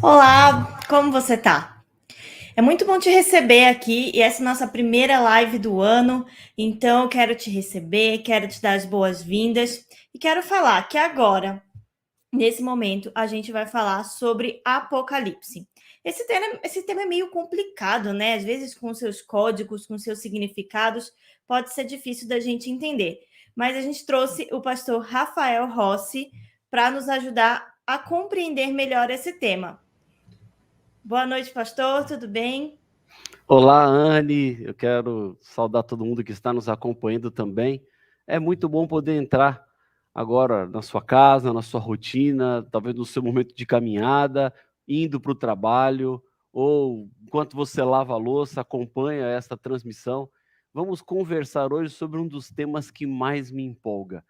Olá, como você tá? É muito bom te receber aqui e essa é a nossa primeira live do ano, então eu quero te receber, quero te dar as boas-vindas e quero falar que agora, nesse momento, a gente vai falar sobre Apocalipse. Esse tema é meio complicado, né? Às vezes, com seus códigos, com seus significados, pode ser difícil da gente entender. Mas a gente trouxe o pastor Rafael Rossi para nos ajudar a compreender melhor esse tema. Boa noite, pastor, tudo bem? Olá, Anne. Eu quero saudar todo mundo que está nos acompanhando também. É muito bom poder entrar agora na sua casa, na sua rotina, talvez no seu momento de caminhada, indo para o trabalho, ou enquanto você lava a louça, acompanha esta transmissão. Vamos conversar hoje sobre um dos temas que mais me empolga.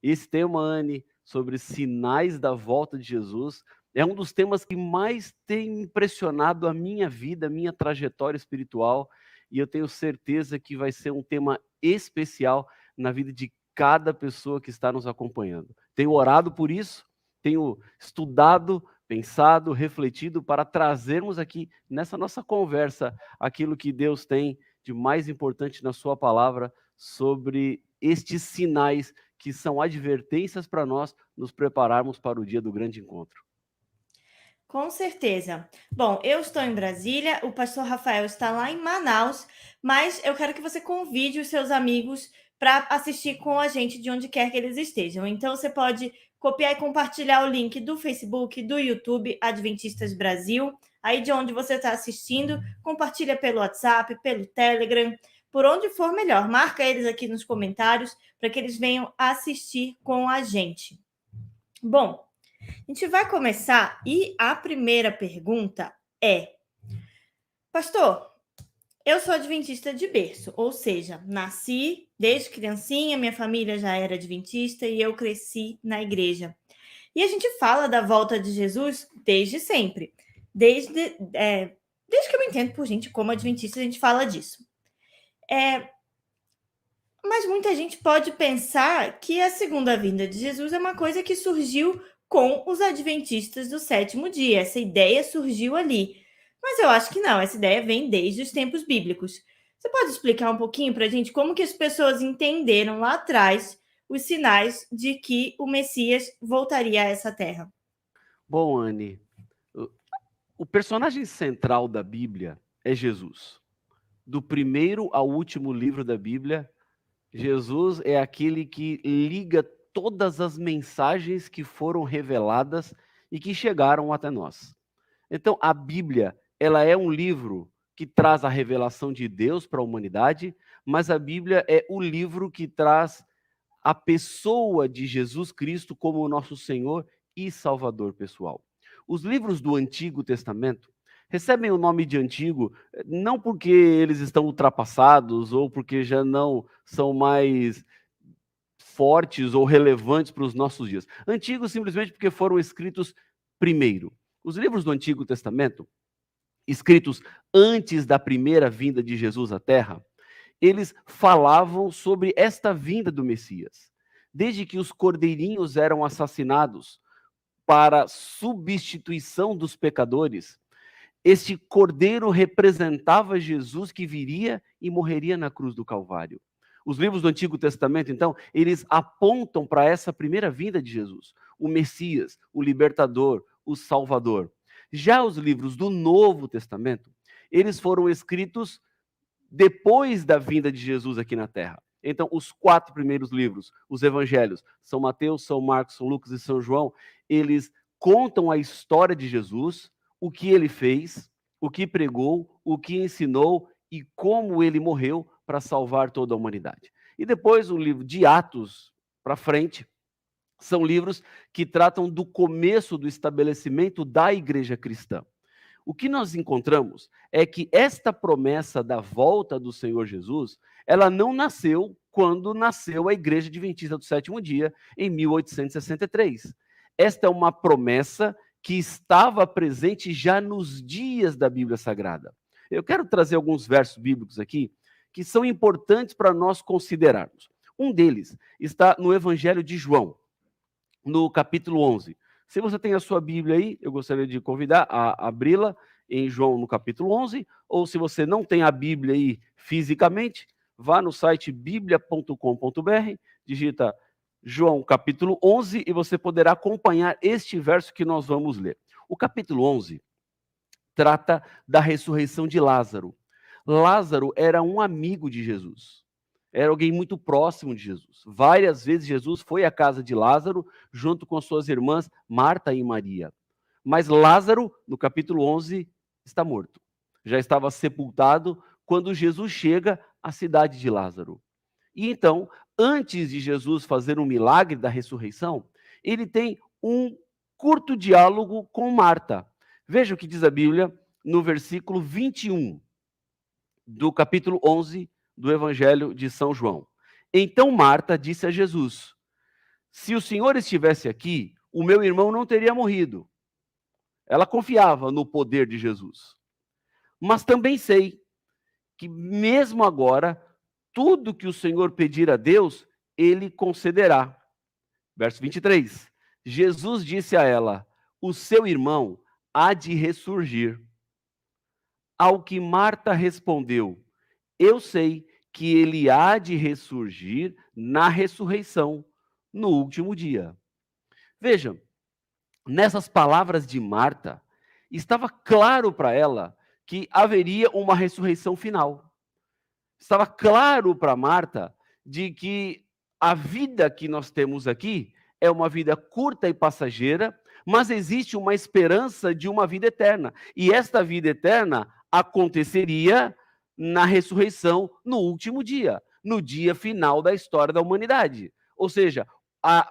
Esse tema, Anne, sobre sinais da volta de Jesus, é um dos temas que mais tem impressionado a minha vida, a minha trajetória espiritual, e eu tenho certeza que vai ser um tema especial na vida de cada pessoa que está nos acompanhando. Tenho orado por isso, tenho estudado, pensado, refletido para trazermos aqui nessa nossa conversa aquilo que Deus tem de mais importante na sua palavra sobre estes sinais que são advertências para nós nos prepararmos para o dia do grande encontro. Com certeza. Bom, eu estou em Brasília, o pastor Rafael está lá em Manaus, mas eu quero que você convide os seus amigos para assistir com a gente de onde quer que eles estejam. Então, você pode copiar e compartilhar o link do Facebook, do YouTube Adventistas Brasil, aí de onde você está assistindo, compartilha pelo WhatsApp, pelo Telegram, por onde for melhor. Marca eles aqui nos comentários para que eles venham assistir com a gente. Bom, a gente vai começar e a primeira pergunta é: pastor, eu sou adventista de berço, ou seja, nasci desde criancinha, minha família já era adventista e eu cresci na igreja. E a gente fala da volta de Jesus desde sempre. Desde que eu me entendo por gente como adventista, a gente fala disso. Mas muita gente pode pensar que a segunda vinda de Jesus é uma coisa que surgiu com os adventistas do sétimo dia. Essa ideia surgiu ali. Mas eu acho que não, essa ideia vem desde os tempos bíblicos. Você pode explicar um pouquinho para a gente como que as pessoas entenderam lá atrás os sinais de que o Messias voltaria a essa terra? Bom, Anne, o personagem central da Bíblia é Jesus. Do primeiro ao último livro da Bíblia, Jesus é aquele que liga todas as mensagens que foram reveladas e que chegaram até nós. Então, a Bíblia, ela é um livro que traz a revelação de Deus para a humanidade, mas a Bíblia é o livro que traz a pessoa de Jesus Cristo como o nosso Senhor e Salvador pessoal. Os livros do Antigo Testamento recebem o nome de antigo não porque eles estão ultrapassados ou porque já não são mais fortes ou relevantes para os nossos dias. Antigos simplesmente porque foram escritos primeiro. Os livros do Antigo Testamento, escritos antes da primeira vinda de Jesus à Terra, eles falavam sobre esta vinda do Messias. Desde que os cordeirinhos eram assassinados para substituição dos pecadores, este cordeiro representava Jesus que viria e morreria na cruz do Calvário. Os livros do Antigo Testamento, então, eles apontam para essa primeira vinda de Jesus, o Messias, o libertador, o Salvador. Já os livros do Novo Testamento, eles foram escritos depois da vinda de Jesus aqui na Terra. Então, os 4 primeiros livros, os evangelhos, São Mateus, São Marcos, São Lucas e São João, eles contam a história de Jesus, o que ele fez, o que pregou, o que ensinou e como ele morreu para salvar toda a humanidade. E depois o livro de Atos para frente, são livros que tratam do começo do estabelecimento da igreja cristã. O que nós encontramos é que esta promessa da volta do Senhor Jesus, ela não nasceu quando nasceu a Igreja Adventista do Sétimo Dia, em 1863. Esta é uma promessa que estava presente já nos dias da Bíblia Sagrada. Eu quero trazer alguns versos bíblicos aqui que são importantes para nós considerarmos. Um deles está no Evangelho de João, no capítulo 11. Se você tem a sua Bíblia aí, eu gostaria de convidar a abri-la em João no capítulo 11, ou se você não tem a Bíblia aí fisicamente, vá no site biblia.com.br, digita João capítulo 11 e você poderá acompanhar este verso que nós vamos ler. O capítulo 11 trata da ressurreição de Lázaro. Lázaro era um amigo de Jesus. Era alguém muito próximo de Jesus. Várias vezes Jesus foi à casa de Lázaro junto com suas irmãs Marta e Maria. Mas Lázaro, no capítulo 11, está morto. Já estava sepultado quando Jesus chega à cidade de Lázaro. E então, antes de Jesus fazer um milagre da ressurreição, ele tem um curto diálogo com Marta. Veja o que diz a Bíblia no versículo 21 do capítulo 11 do Evangelho de São João. Então Marta disse a Jesus: se o Senhor estivesse aqui, o meu irmão não teria morrido. Ela confiava no poder de Jesus. Mas também sei que mesmo agora, tudo que o Senhor pedir a Deus, ele concederá. Verso 23. Jesus disse a ela: o seu irmão há de ressurgir. Ao que Marta respondeu: eu sei que ele há de ressurgir na ressurreição, no último dia. Veja, nessas palavras de Marta, estava claro para ela que haveria uma ressurreição final. Estava claro para Marta de que a vida que nós temos aqui é uma vida curta e passageira, mas existe uma esperança de uma vida eterna. E esta vida eterna aconteceria na ressurreição no último dia, no dia final da história da humanidade. Ou seja, a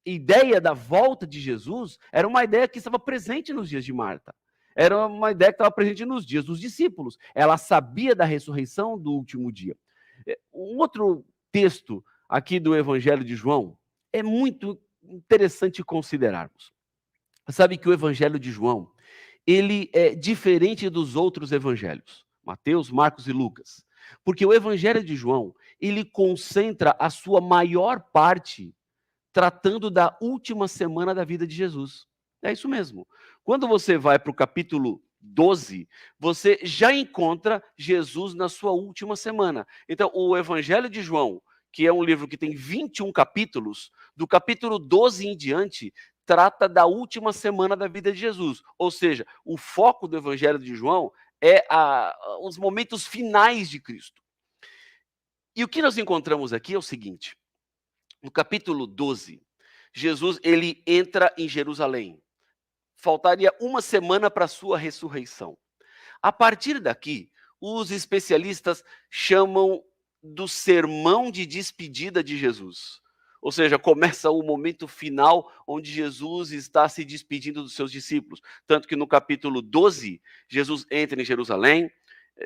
ideia da volta de Jesus era uma ideia que estava presente nos dias de Marta. Era uma ideia que estava presente nos dias dos discípulos. Ela sabia da ressurreição do último dia. Um outro texto aqui do Evangelho de João é muito interessante considerarmos. Sabe que o Evangelho de João, ele é diferente dos outros evangelhos, Mateus, Marcos e Lucas. Porque o Evangelho de João, ele concentra a sua maior parte tratando da última semana da vida de Jesus. É isso mesmo. Quando você vai para o capítulo 12, você já encontra Jesus na sua última semana. Então, o Evangelho de João, que é um livro que tem 21 capítulos, do capítulo 12 em diante, trata da última semana da vida de Jesus. Ou seja, o foco do Evangelho de João é os momentos finais de Cristo. E o que nós encontramos aqui é o seguinte: no capítulo 12, Jesus ele entra em Jerusalém. Faltaria uma semana para a sua ressurreição. A partir daqui, os especialistas chamam do sermão de despedida de Jesus. Ou seja, começa o momento final onde Jesus está se despedindo dos seus discípulos. Tanto que no capítulo 12, Jesus entra em Jerusalém,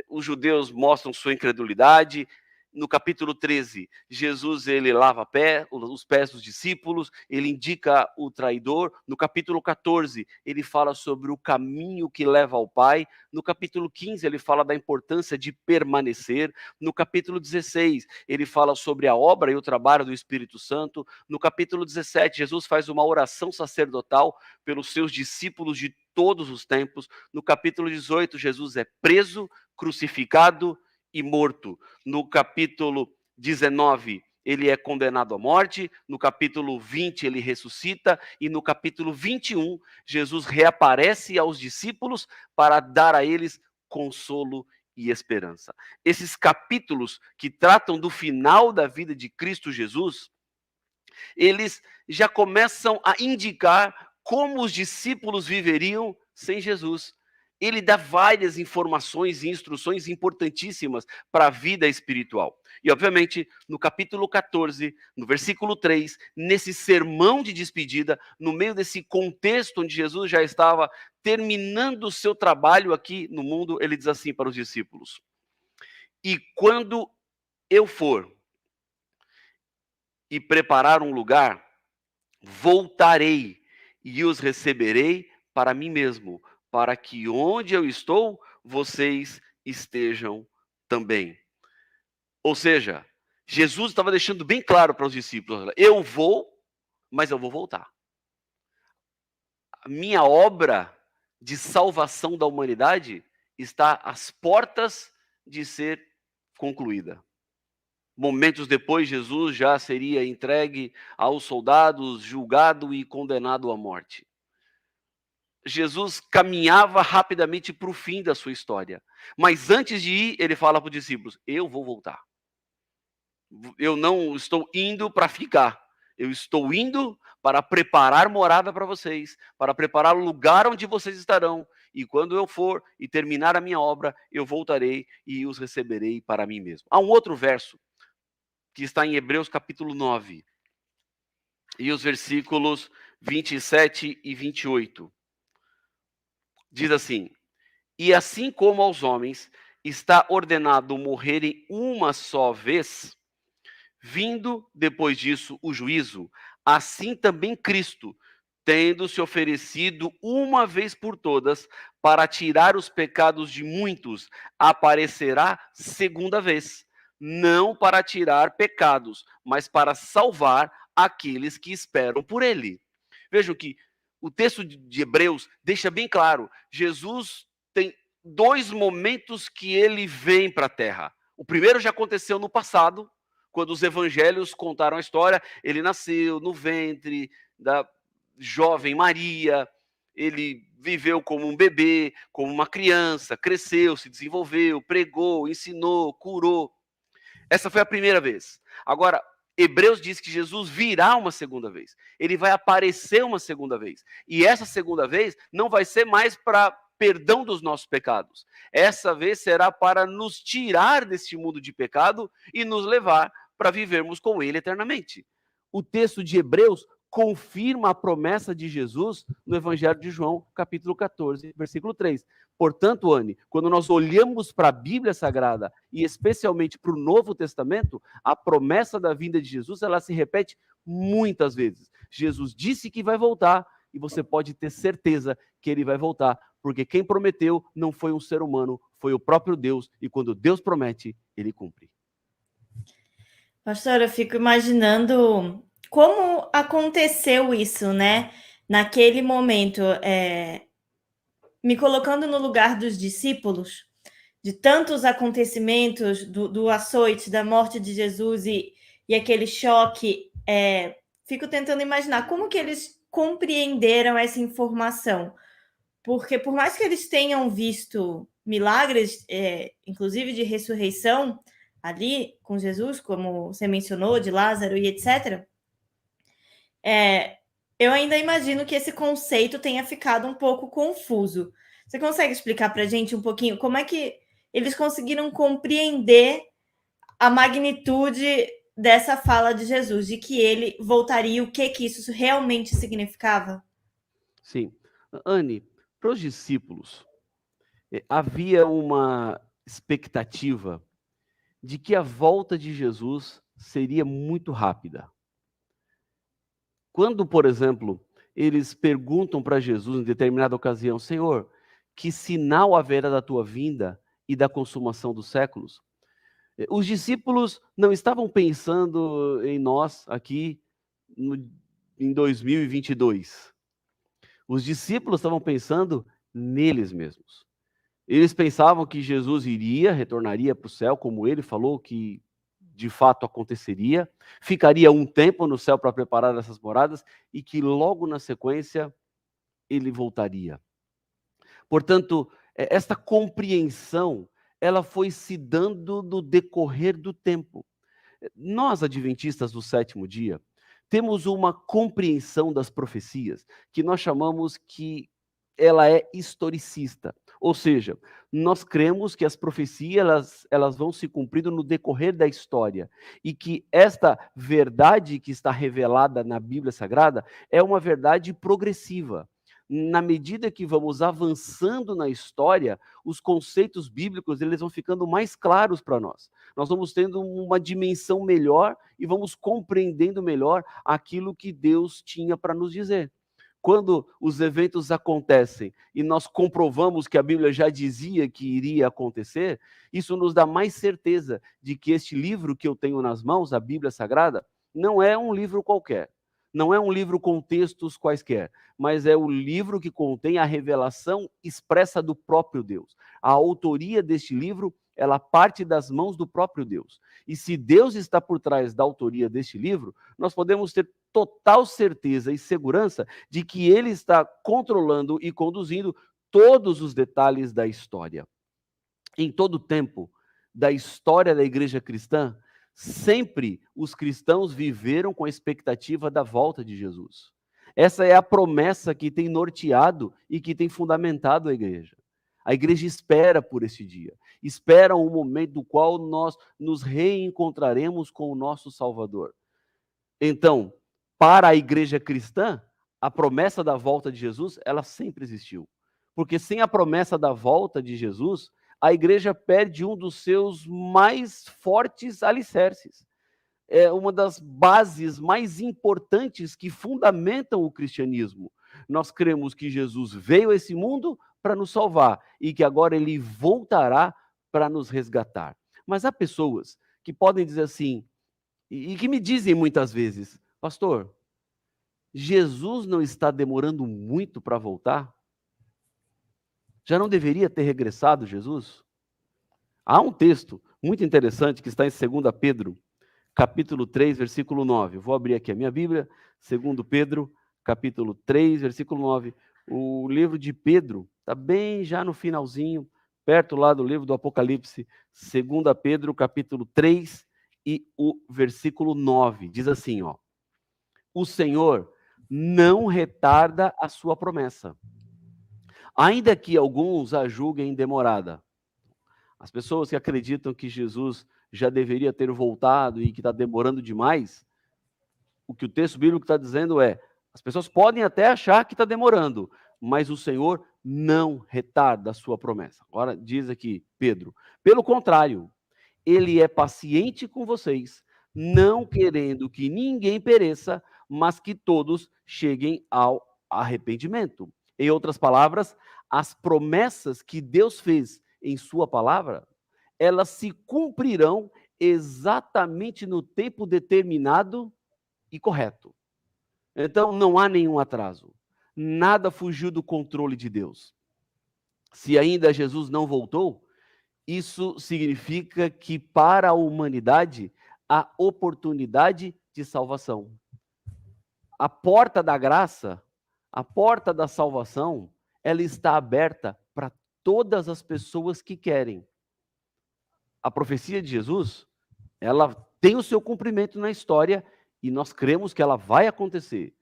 os judeus mostram sua incredulidade. No capítulo 13, Jesus ele lava os pés dos discípulos, ele indica o traidor. No capítulo 14, ele fala sobre o caminho que leva ao Pai. No capítulo 15, ele fala da importância de permanecer. No capítulo 16, ele fala sobre a obra e o trabalho do Espírito Santo. No capítulo 17, Jesus faz uma oração sacerdotal pelos seus discípulos de todos os tempos. No capítulo 18, Jesus é preso, crucificado e morto. No capítulo 19, ele é condenado à morte. No capítulo 20, ele ressuscita. E no capítulo 21, Jesus reaparece aos discípulos para dar a eles consolo e esperança. Esses capítulos que tratam do final da vida de Cristo Jesus, eles já começam a indicar como os discípulos viveriam sem Jesus. Ele dá várias informações e instruções importantíssimas para a vida espiritual. E, obviamente, no capítulo 14, no versículo 3, nesse sermão de despedida, no meio desse contexto onde Jesus já estava terminando o seu trabalho aqui no mundo, ele diz assim para os discípulos: e quando eu for e preparar um lugar, voltarei e os receberei para mim mesmo, para que onde eu estou, vocês estejam também. Ou seja, Jesus estava deixando bem claro para os discípulos: eu vou, mas eu vou voltar. a minha obra de salvação da humanidade está às portas de ser concluída. Momentos depois, Jesus já seria entregue aos soldados, julgado e condenado à morte. Jesus caminhava rapidamente para o fim da sua história. Mas antes de ir, ele fala para os discípulos: eu vou voltar. Eu não estou indo para ficar. Eu estou indo para preparar morada para vocês, para preparar o lugar onde vocês estarão. E quando eu for e terminar a minha obra, eu voltarei e os receberei para mim mesmo. Há um outro verso que está em Hebreus capítulo 9, e os versículos 27 e 28. Diz assim: e assim como aos homens está ordenado morrerem uma só vez, vindo depois disso o juízo, assim também Cristo, tendo se oferecido uma vez por todas para tirar os pecados de muitos, aparecerá segunda vez, não para tirar pecados, mas para salvar aqueles que esperam por ele. Vejam que o texto de Hebreus deixa bem claro, Jesus tem dois momentos que ele vem para a terra. O primeiro já aconteceu no passado, quando os evangelhos contaram a história. Ele nasceu no ventre da jovem Maria, ele viveu como um bebê, como uma criança, cresceu, se desenvolveu, pregou, ensinou, curou. Essa foi a primeira vez. Agora, Hebreus diz que Jesus virá uma segunda vez. Ele vai aparecer uma segunda vez. E essa segunda vez não vai ser mais para perdão dos nossos pecados. Essa vez será para nos tirar deste mundo de pecado e nos levar para vivermos com ele eternamente. O texto de Hebreus confirma a promessa de Jesus no Evangelho de João, capítulo 14, versículo 3. Portanto, Anne, quando nós olhamos para a Bíblia Sagrada, e especialmente para o Novo Testamento, a promessa da vinda de Jesus, ela se repete muitas vezes. Jesus disse que vai voltar, e você pode ter certeza que ele vai voltar, porque quem prometeu não foi um ser humano, foi o próprio Deus, e quando Deus promete, ele cumpre. Pastor, eu fico imaginando como aconteceu isso, né? Naquele momento, me colocando no lugar dos discípulos, de tantos acontecimentos, do açoite, da morte de Jesus e aquele choque, fico tentando imaginar como que eles compreenderam essa informação. Porque por mais que eles tenham visto milagres, inclusive de ressurreição, ali com Jesus, como você mencionou, de Lázaro e etc., eu ainda imagino que esse conceito tenha ficado um pouco confuso. Você consegue explicar para a gente um pouquinho como é que eles conseguiram compreender a magnitude dessa fala de Jesus, de que ele voltaria, o que isso realmente significava? Sim. Anne, para os discípulos, havia uma expectativa de que a volta de Jesus seria muito rápida. Quando, por exemplo, eles perguntam para Jesus em determinada ocasião: Senhor, que sinal haverá da tua vinda e da consumação dos séculos? Os discípulos não estavam pensando em nós aqui em 2022. Os discípulos estavam pensando neles mesmos. Eles pensavam que Jesus retornaria para o céu, como ele falou que de fato aconteceria, ficaria um tempo no céu para preparar essas moradas e que logo na sequência ele voltaria. Portanto, esta compreensão, ela foi se dando no decorrer do tempo. Nós, adventistas do sétimo dia, temos uma compreensão das profecias que nós chamamos que ela é historicista. Ou seja, nós cremos que as profecias elas vão se cumprindo no decorrer da história e que esta verdade que está revelada na Bíblia Sagrada é uma verdade progressiva. Na medida que vamos avançando na história, os conceitos bíblicos eles vão ficando mais claros para nós. Nós vamos tendo uma dimensão melhor e vamos compreendendo melhor aquilo que Deus tinha para nos dizer. Quando os eventos acontecem e nós comprovamos que a Bíblia já dizia que iria acontecer, isso nos dá mais certeza de que este livro que eu tenho nas mãos, a Bíblia Sagrada, não é um livro qualquer. Não é um livro com textos quaisquer, mas é o livro que contém a revelação expressa do próprio Deus. A autoria deste livro, ela parte das mãos do próprio Deus. E se Deus está por trás da autoria deste livro, nós podemos ter total certeza e segurança de que ele está controlando e conduzindo todos os detalhes da história. Em todo o tempo da história da igreja cristã, sempre os cristãos viveram com a expectativa da volta de Jesus. Essa é a promessa que tem norteado e que tem fundamentado a igreja. A igreja espera por esse dia, espera um momento do qual nós nos reencontraremos com o nosso Salvador. Então, para a igreja cristã, a promessa da volta de Jesus, ela sempre existiu. Porque sem a promessa da volta de Jesus, a igreja perde um dos seus mais fortes alicerces. É uma das bases mais importantes que fundamentam o cristianismo. Nós cremos que Jesus veio a esse mundo para nos salvar e que agora ele voltará para nos resgatar. Mas há pessoas que podem dizer assim, e que me dizem muitas vezes, pastor, Jesus não está demorando muito para voltar? Já não deveria ter regressado Jesus? Há um texto muito interessante que está em 2 Pedro, capítulo 3, versículo 9. Eu vou abrir aqui a minha Bíblia, 2 Pedro, capítulo 3, versículo 9. O livro de Pedro está bem já no finalzinho, perto lá do livro do Apocalipse, 2 Pedro, capítulo 3 e o versículo 9. Diz assim, ó: o Senhor não retarda a sua promessa, ainda que alguns a julguem demorada. As pessoas que acreditam que Jesus já deveria ter voltado e que está demorando demais, o que o texto bíblico está dizendo é, as pessoas podem até achar que está demorando, mas o Senhor não retarda a sua promessa. Agora diz aqui Pedro, pelo contrário, ele é paciente com vocês, não querendo que ninguém pereça, mas que todos cheguem ao arrependimento. Em outras palavras, as promessas que Deus fez em sua palavra, elas se cumprirão exatamente no tempo determinado e correto. Então, não há nenhum atraso. Nada fugiu do controle de Deus. Se ainda Jesus não voltou, isso significa que para a humanidade há oportunidade de salvação. A porta da graça, a porta da salvação, ela está aberta para todas as pessoas que querem. A profecia de Jesus, ela tem o seu cumprimento na história e nós cremos que ela vai acontecer.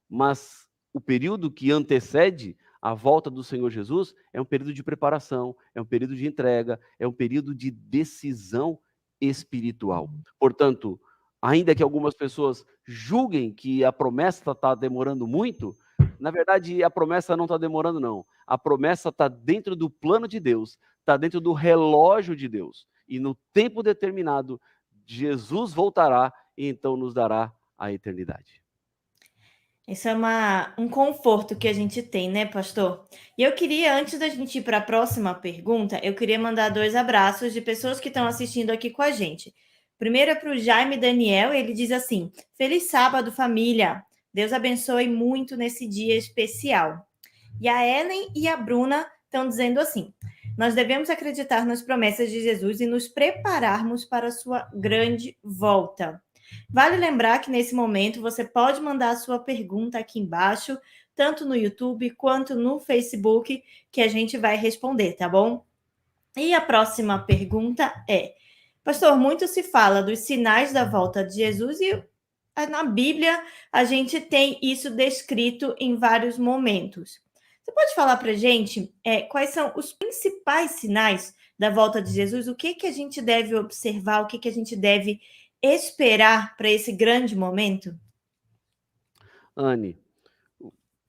Mas o período que antecede a volta do Senhor Jesus é um período de preparação, é um período de entrega, é um período de decisão espiritual. Portanto, ainda que algumas pessoas julguem que a promessa está demorando muito, na verdade, a promessa não está demorando, não. A promessa está dentro do plano de Deus, está dentro do relógio de Deus. E no tempo determinado, Jesus voltará e então nos dará a eternidade. Isso é um conforto que a gente tem, né, pastor? E eu queria, antes da gente ir para a próxima pergunta, eu queria mandar 2 abraços de pessoas que estão assistindo aqui com a gente. Primeiro é para o Jaime Daniel, ele diz assim: Feliz sábado, família. Deus abençoe muito nesse dia especial. E a Ellen e a Bruna estão dizendo assim: nós devemos acreditar nas promessas de Jesus e nos prepararmos para a sua grande volta. Vale lembrar que nesse momento você pode mandar a sua pergunta aqui embaixo, tanto no YouTube quanto no Facebook, que a gente vai responder, tá bom? E a próxima pergunta é: pastor, muito se fala dos sinais da volta de Jesus e na Bíblia a gente tem isso descrito em vários momentos. Você pode falar para a gente quais são os principais sinais da volta de Jesus? O que a gente deve observar? O que a gente deve esperar para esse grande momento? Anne,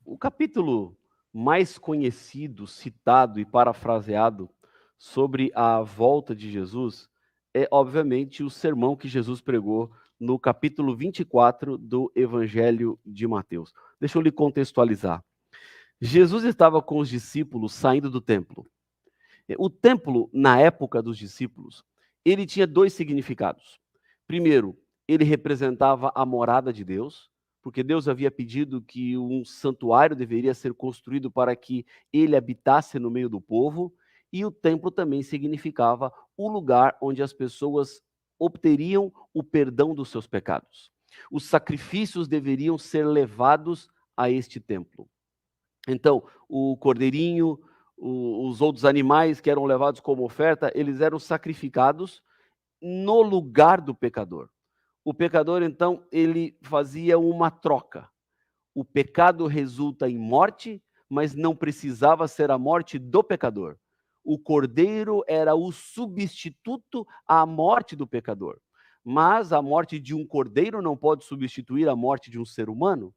o capítulo mais conhecido, citado e parafraseado sobre a volta de Jesus é, obviamente, o sermão que Jesus pregou no capítulo 24 do Evangelho de Mateus. Deixa eu lhe contextualizar. Jesus estava com os discípulos saindo do templo. O templo, na época dos discípulos, ele tinha 2 significados. Primeiro, ele representava a morada de Deus, porque Deus havia pedido que um santuário deveria ser construído para que ele habitasse no meio do povo, e o templo também significava o lugar onde as pessoas obteriam o perdão dos seus pecados. Os sacrifícios deveriam ser levados a este templo. Então, o cordeirinho, os outros animais que eram levados como oferta, eles eram sacrificados no lugar do pecador. O pecador, então, ele fazia uma troca. O pecado resulta em morte, mas não precisava ser a morte do pecador. O cordeiro era o substituto à morte do pecador. Mas a morte de um cordeiro não pode substituir a morte de um ser humano.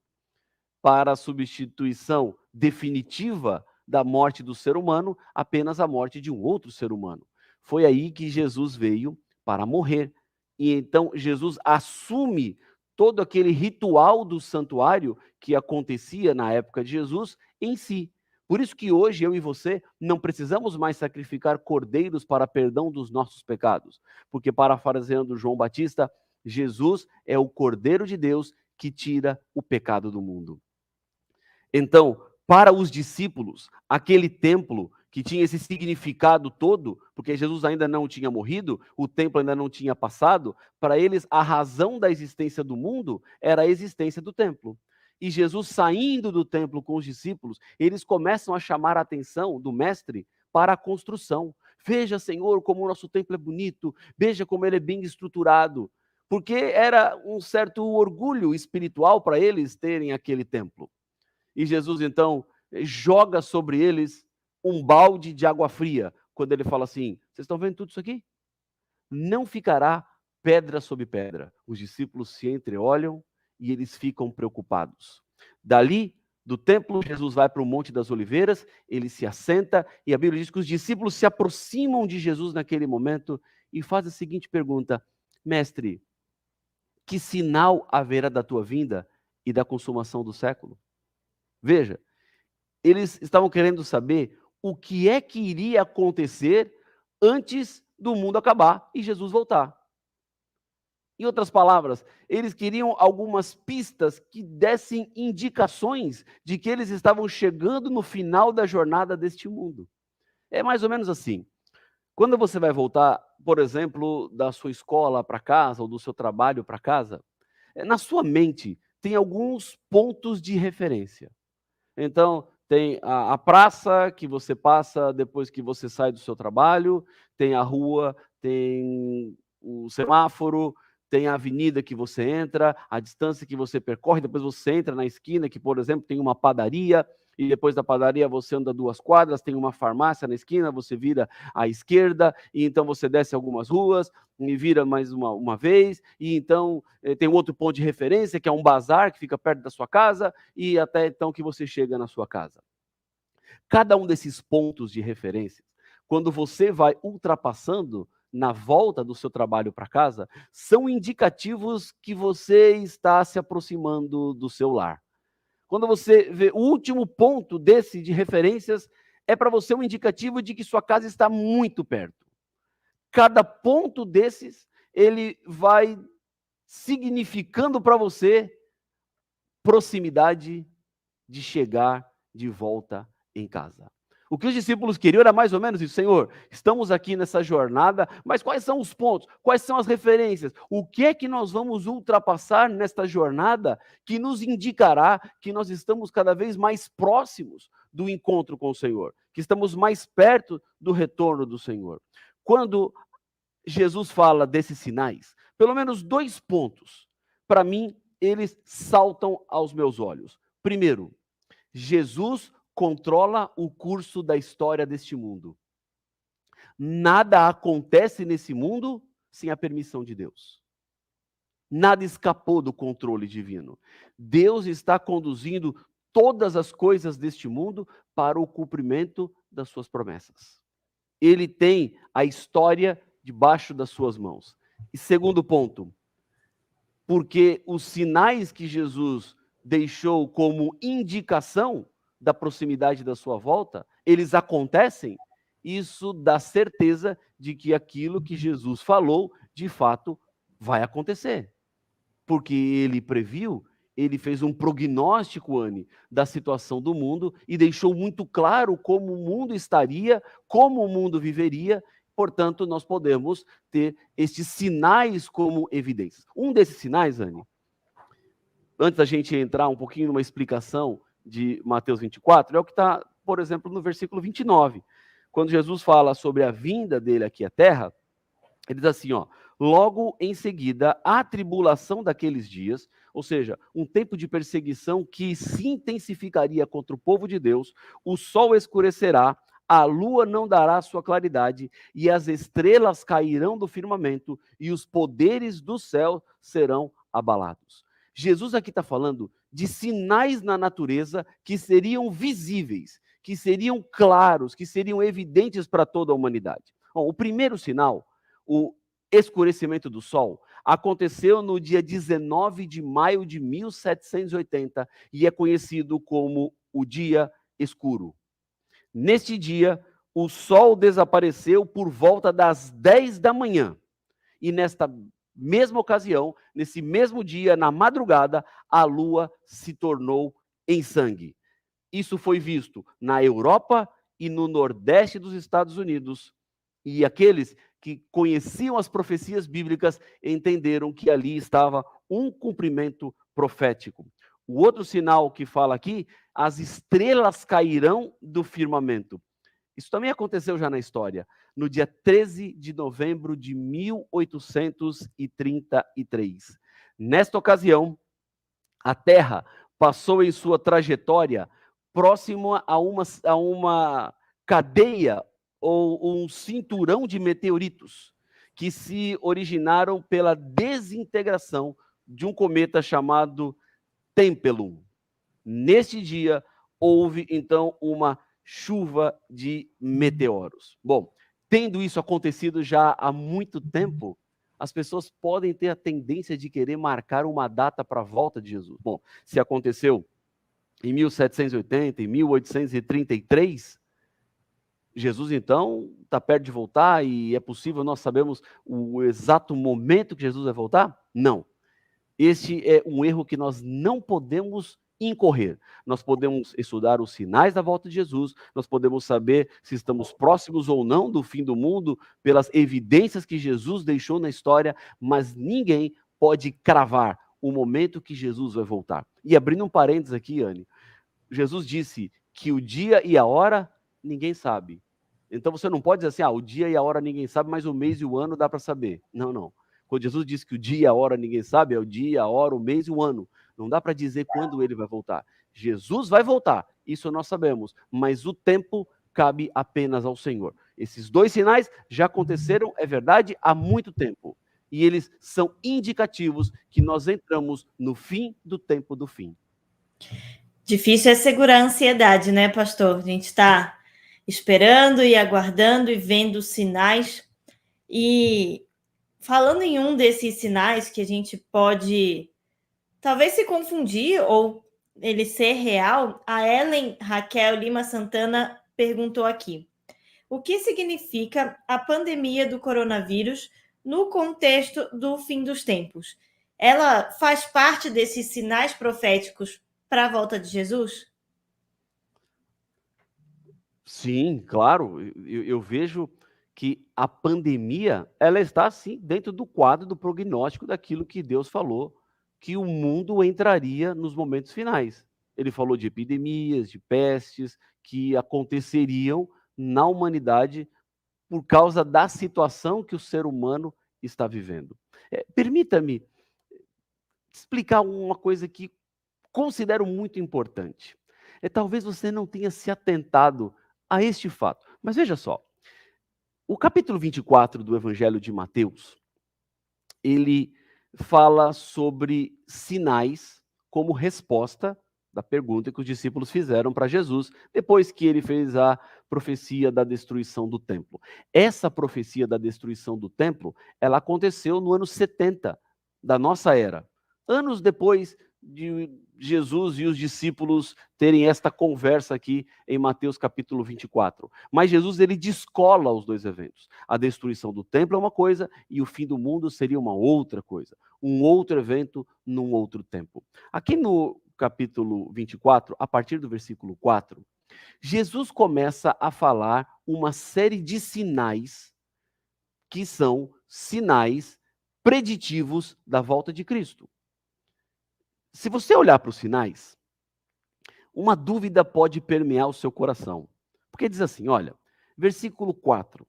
Para a substituição definitiva da morte do ser humano, apenas a morte de um outro ser humano. Foi aí que Jesus veio para morrer. E então Jesus assume todo aquele ritual do santuário que acontecia na época de Jesus em si. Por isso que hoje eu e você não precisamos mais sacrificar cordeiros para perdão dos nossos pecados, porque parafraseando João Batista, Jesus é o Cordeiro de Deus que tira o pecado do mundo. Então, para os discípulos, aquele templo que tinha esse significado todo, porque Jesus ainda não tinha morrido, o templo ainda não tinha passado, para eles a razão da existência do mundo era a existência do templo. E Jesus saindo do templo com os discípulos, eles começam a chamar a atenção do mestre para a construção. Veja, Senhor, como o nosso templo é bonito, veja como ele é bem estruturado, porque era um certo orgulho espiritual para eles terem aquele templo. E Jesus, então, joga sobre eles um balde de água fria, quando ele fala assim: vocês estão vendo tudo isso aqui? Não ficará pedra sobre pedra. Os discípulos se entreolham e eles ficam preocupados. Dali, do templo, Jesus vai para o Monte das Oliveiras, ele se assenta, e a Bíblia diz que os discípulos se aproximam de Jesus naquele momento e fazem a seguinte pergunta: Mestre, que sinal haverá da tua vinda e da consumação do século? Veja, eles estavam querendo saber o que é que iria acontecer antes do mundo acabar e Jesus voltar. Em outras palavras, eles queriam algumas pistas que dessem indicações de que eles estavam chegando no final da jornada deste mundo. É mais ou menos assim. Quando você vai voltar, por exemplo, da sua escola para casa ou do seu trabalho para casa, na sua mente tem alguns pontos de referência. Então, tem a praça que você passa depois que você sai do seu trabalho, tem a rua, tem o semáforo, tem a avenida que você entra, a distância que você percorre, depois você entra na esquina, que, por exemplo, tem uma padaria, e depois da padaria você anda 2 quadras, tem uma farmácia na esquina, você vira à esquerda, e então você desce algumas ruas, e vira mais uma vez, e então tem outro ponto de referência, que é um bazar que fica perto da sua casa, e até então que você chega na sua casa. Cada um desses pontos de referência, quando você vai ultrapassando na volta do seu trabalho para casa, são indicativos que você está se aproximando do seu lar. Quando você vê o último ponto desse de referências, é para você um indicativo de que sua casa está muito perto. Cada ponto desses, ele vai significando para você proximidade de chegar de volta em casa. O que os discípulos queriam era mais ou menos isso: Senhor, estamos aqui nessa jornada, mas quais são os pontos? Quais são as referências? O que é que nós vamos ultrapassar nesta jornada que nos indicará que nós estamos cada vez mais próximos do encontro com o Senhor, que estamos mais perto do retorno do Senhor? Quando Jesus fala desses sinais, pelo menos 2 pontos, para mim, eles saltam aos meus olhos. Primeiro, Jesus controla o curso da história deste mundo. Nada acontece nesse mundo sem a permissão de Deus. Nada escapou do controle divino. Deus está conduzindo todas as coisas deste mundo para o cumprimento das suas promessas. Ele tem a história debaixo das suas mãos. E segundo ponto, porque os sinais que Jesus deixou como indicação da proximidade da sua volta, eles acontecem, isso dá certeza de que aquilo que Jesus falou, de fato, vai acontecer. Porque ele previu ele fez um prognóstico, Anne, da situação do mundo e deixou muito claro como o mundo estaria, como o mundo viveria. Portanto, nós podemos ter estes sinais como evidências. Um desses sinais, Anne, antes da gente entrar um pouquinho numa explicação de Mateus 24, é o que está, por exemplo, no versículo 29. Quando Jesus fala sobre a vinda dele aqui à terra, ele diz assim, ó, logo em seguida, a tribulação daqueles dias, ou seja, um tempo de perseguição que se intensificaria contra o povo de Deus, o sol escurecerá, a lua não dará sua claridade, e as estrelas cairão do firmamento, e os poderes do céu serão abalados. Jesus aqui está falando de sinais na natureza que seriam visíveis, que seriam claros, que seriam evidentes para toda a humanidade. Bom, o primeiro sinal, o escurecimento do sol, aconteceu no dia 19 de maio de 1780 e é conhecido como o dia escuro. Neste dia, o sol desapareceu por volta das 10 da manhã. E nesta mesma ocasião, nesse mesmo dia, na madrugada, a lua se tornou em sangue. Isso foi visto na Europa e no Nordeste dos Estados Unidos. E aqueles que conheciam as profecias bíblicas entenderam que ali estava um cumprimento profético. O outro sinal que fala aqui, as estrelas cairão do firmamento. Isso também aconteceu já na história, no dia 13 de novembro de 1833. Nesta ocasião, a Terra passou em sua trajetória próximo a uma cadeia ou um cinturão de meteoritos que se originaram pela desintegração de um cometa chamado Tempelum. Neste dia, houve, então, uma chuva de meteoros. Bom, tendo isso acontecido já há muito tempo, as pessoas podem ter a tendência de querer marcar uma data para a volta de Jesus. Bom, se aconteceu em 1780, em 1833, Jesus, então, está perto de voltar e é possível, nós sabemos o exato momento que Jesus vai voltar? Não. Este é um erro que nós não podemos incorrer. Nós podemos estudar os sinais da volta de Jesus, nós podemos saber se estamos próximos ou não do fim do mundo pelas evidências que Jesus deixou na história, mas ninguém pode cravar o momento que Jesus vai voltar. E abrindo um parênteses aqui, Anne, Jesus disse que o dia e a hora ninguém sabe. Então você não pode dizer assim, o dia e a hora ninguém sabe, mas o mês e o ano dá para saber. Não, não. Quando Jesus disse que o dia e a hora ninguém sabe, é o dia, a hora, o mês e o ano. Não dá para dizer quando ele vai voltar. Jesus vai voltar, isso nós sabemos, mas o tempo cabe apenas ao Senhor. Esses dois sinais já aconteceram, é verdade, há muito tempo. E eles são indicativos que nós entramos no fim do tempo do fim. Difícil é segurar a ansiedade, né, pastor? A gente está esperando e aguardando e vendo sinais. E falando em um desses sinais que a gente pode talvez se confundir ou ele ser real, a Ellen Raquel Lima Santana perguntou aqui: o que significa a pandemia do coronavírus no contexto do fim dos tempos? Ela faz parte desses sinais proféticos para a volta de Jesus? Sim, claro. Eu vejo que a pandemia, ela está, sim, dentro do quadro do prognóstico daquilo que Deus falou, que o mundo entraria nos momentos finais. Ele falou de epidemias, de pestes, que aconteceriam na humanidade por causa da situação que o ser humano está vivendo. Permita-me explicar uma coisa que considero muito importante. Talvez você não tenha se atentado a este fato, mas veja só. O capítulo 24 do Evangelho de Mateus, ele fala sobre sinais como resposta da pergunta que os discípulos fizeram para Jesus, depois que ele fez a profecia da destruição do templo. Essa profecia da destruição do templo, ela aconteceu no ano 70 da nossa era, anos depois de Jesus e os discípulos terem esta conversa aqui em Mateus capítulo 24. Mas Jesus, ele descola os dois eventos. A destruição do templo é uma coisa e o fim do mundo seria uma outra coisa. Um outro evento num outro tempo. Aqui no capítulo 24, a partir do versículo 4, Jesus começa a falar uma série de sinais que são sinais preditivos da volta de Cristo. Se você olhar para os sinais, uma dúvida pode permear o seu coração. Porque diz assim, olha, versículo 4.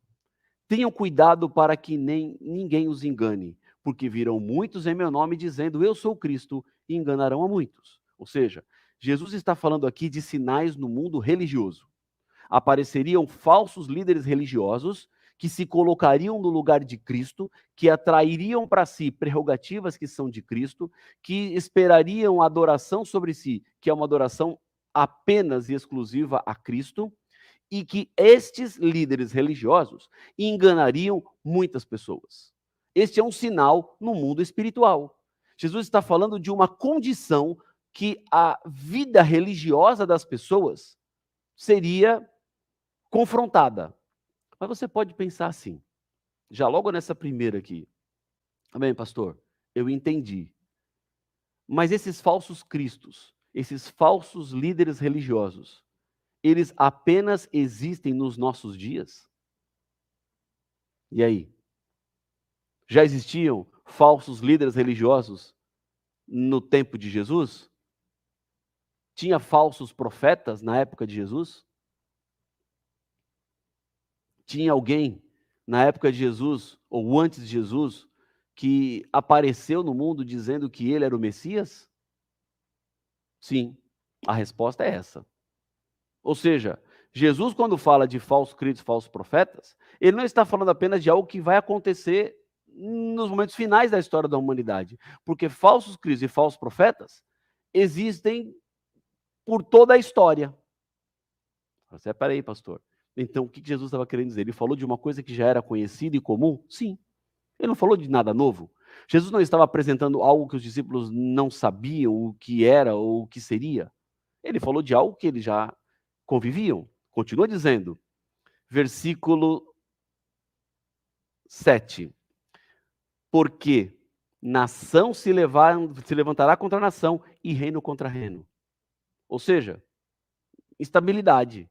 Tenham cuidado para que ninguém os engane, porque virão muitos em meu nome dizendo, eu sou Cristo, e enganarão a muitos. Ou seja, Jesus está falando aqui de sinais no mundo religioso. Apareceriam falsos líderes religiosos que se colocariam no lugar de Cristo, que atrairiam para si prerrogativas que são de Cristo, que esperariam adoração sobre si, que é uma adoração apenas e exclusiva a Cristo, e que estes líderes religiosos enganariam muitas pessoas. Este é um sinal no mundo espiritual. Jesus está falando de uma condição que a vida religiosa das pessoas seria confrontada. Mas você pode pensar assim, já logo nessa primeira aqui. Amém, pastor? Eu entendi. Mas esses falsos cristos, esses falsos líderes religiosos, eles apenas existem nos nossos dias? E aí? Já existiam falsos líderes religiosos no tempo de Jesus? Tinha falsos profetas na época de Jesus? Tinha alguém na época de Jesus, ou antes de Jesus, que apareceu no mundo dizendo que ele era o Messias? Sim, a resposta é essa. Ou seja, Jesus, quando fala de falsos cristos, falsos profetas, ele não está falando apenas de algo que vai acontecer nos momentos finais da história da humanidade. Porque falsos cristos e falsos profetas existem por toda a história. Você, peraí, pastor. Então, o que Jesus estava querendo dizer? Ele falou de uma coisa que já era conhecida e comum? Sim. Ele não falou de nada novo. Jesus não estava apresentando algo que os discípulos não sabiam o que era ou o que seria. Ele falou de algo que eles já conviviam. Continua dizendo, versículo 7. Porque nação se levantará contra nação e reino contra reino. Ou seja, estabilidade.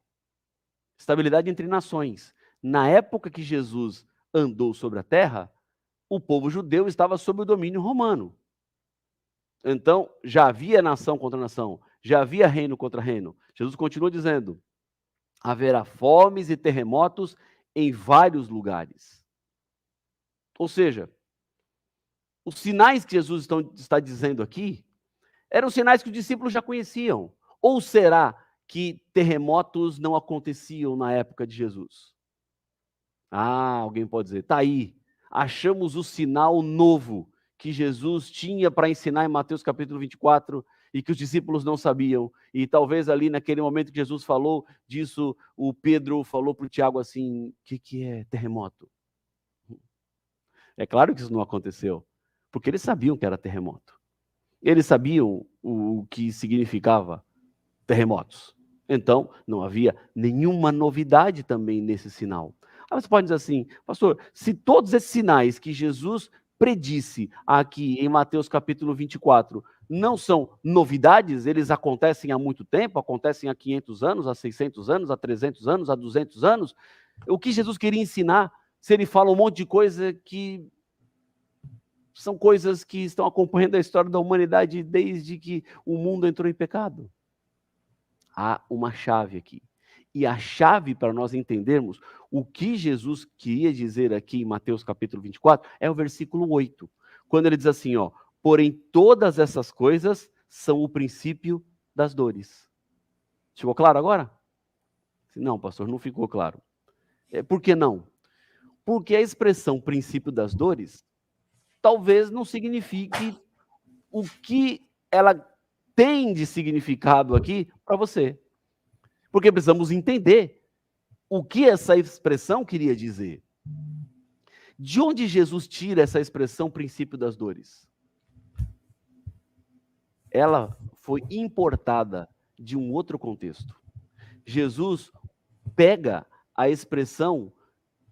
Estabilidade entre nações. Na época que Jesus andou sobre a terra, o povo judeu estava sob o domínio romano. Então, já havia nação contra nação, já havia reino contra reino. Jesus continua dizendo, haverá fomes e terremotos em vários lugares. Ou seja, os sinais que Jesus está dizendo aqui eram sinais que os discípulos já conheciam. Ou será que terremotos não aconteciam na época de Jesus? Ah, alguém pode dizer, tá aí, achamos o sinal novo que Jesus tinha para ensinar em Mateus capítulo 24 e que os discípulos não sabiam. E talvez ali naquele momento que Jesus falou disso, o Pedro falou para o Tiago assim, o que é terremoto? É claro que isso não aconteceu, porque eles sabiam que era terremoto. Eles sabiam o que significava terremotos. Então, não havia nenhuma novidade também nesse sinal. Aí você pode dizer assim, pastor, se todos esses sinais que Jesus predisse aqui em Mateus capítulo 24 não são novidades, eles acontecem há muito tempo, acontecem há 500 anos, há 600 anos, há 300 anos, há 200 anos, o que Jesus queria ensinar, se ele fala um monte de coisa que são coisas que estão acompanhando a história da humanidade desde que o mundo entrou em pecado? Há uma chave aqui. E a chave para nós entendermos o que Jesus queria dizer aqui em Mateus capítulo 24 é o versículo 8. Quando ele diz assim, ó, porém todas essas coisas são o princípio das dores. Ficou claro agora? Não, pastor, não ficou claro. Por que não? Porque a expressão princípio das dores talvez não signifique o que ela tem de significado aqui para você. Porque precisamos entender o que essa expressão queria dizer. De onde Jesus tira essa expressão princípio das dores? ela foi importada de um outro contexto. Jesus pega a expressão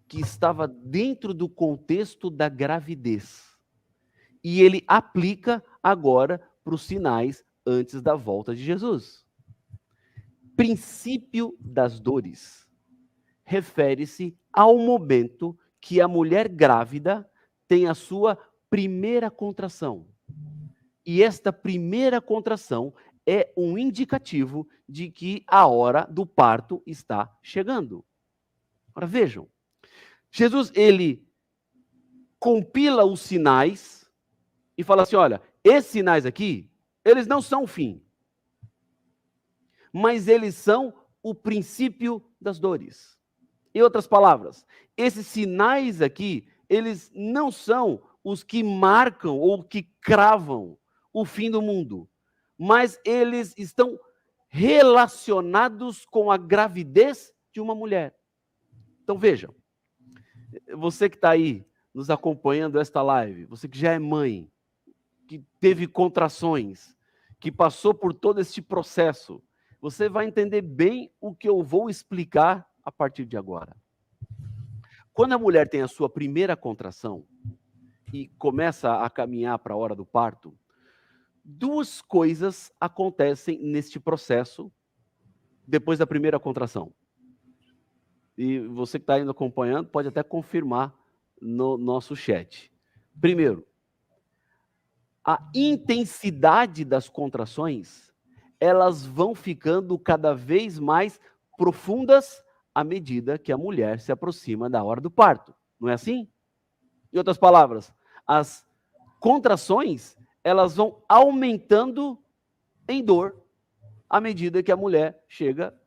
que estava dentro do contexto da gravidez e ele aplica agora para os sinais antes da volta de Jesus. Princípio das dores refere-se ao momento que a mulher grávida tem a sua primeira contração. E esta primeira contração é um indicativo de que a hora do parto está chegando. Agora vejam, Jesus, ele compila os sinais e fala assim, olha, esses sinais aqui, eles não são o fim, mas eles são o princípio das dores. Em outras palavras, esses sinais aqui, eles não são os que marcam ou que cravam o fim do mundo, mas eles estão relacionados com a gravidez de uma mulher. Então vejam, você que está aí nos acompanhando esta live, você que já é mãe, que teve contrações, que passou por todo este processo, você vai entender bem o que eu vou explicar a partir de agora. Quando a mulher tem a sua primeira contração e começa a caminhar para a hora do parto, duas coisas acontecem neste processo depois da primeira contração. E você que está indo acompanhando pode até confirmar no nosso chat. Primeiro, a intensidade das contrações, elas vão ficando cada vez mais profundas à medida que a mulher se aproxima da hora do parto. Não é assim? Em outras palavras, as contrações, elas vão aumentando em dor à medida que a mulher chega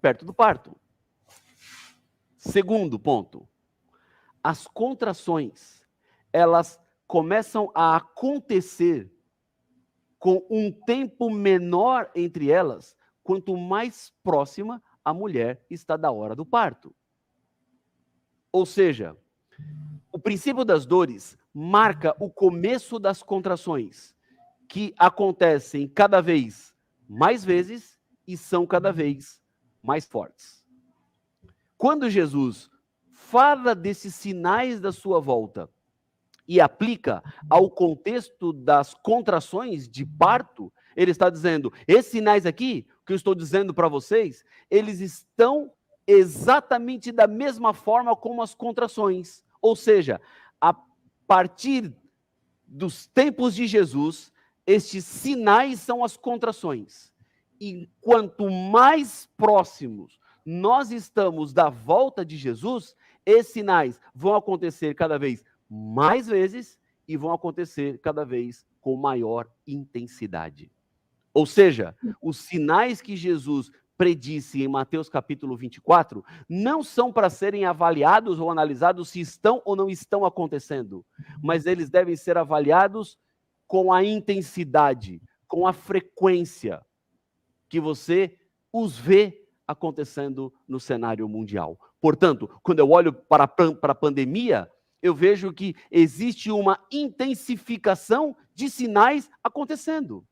perto do parto. Segundo ponto, as contrações, elas começam a acontecer com um tempo menor entre elas, quanto mais próxima a mulher está da hora do parto. Ou seja, o princípio das dores marca o começo das contrações, que acontecem cada vez mais vezes e são cada vez mais fortes. Quando Jesus fala desses sinais da sua volta e aplica ao contexto das contrações de parto, ele está dizendo, esses sinais aqui, que eu estou dizendo para vocês, eles estão exatamente da mesma forma como as contrações. Ou seja, a partir dos tempos de Jesus, estes sinais são as contrações. E quanto mais próximos nós estamos da volta de Jesus, esses sinais vão acontecer cada vez mais vezes e vão acontecer cada vez com maior intensidade. Ou seja, os sinais que Jesus predisse em Mateus capítulo 24 não são para serem avaliados ou analisados se estão ou não estão acontecendo, mas eles devem ser avaliados com a intensidade, com a frequência que você os vê acontecendo no cenário mundial. Portanto, quando eu olho para a pandemia, eu vejo que existe uma intensificação de sinais acontecendo.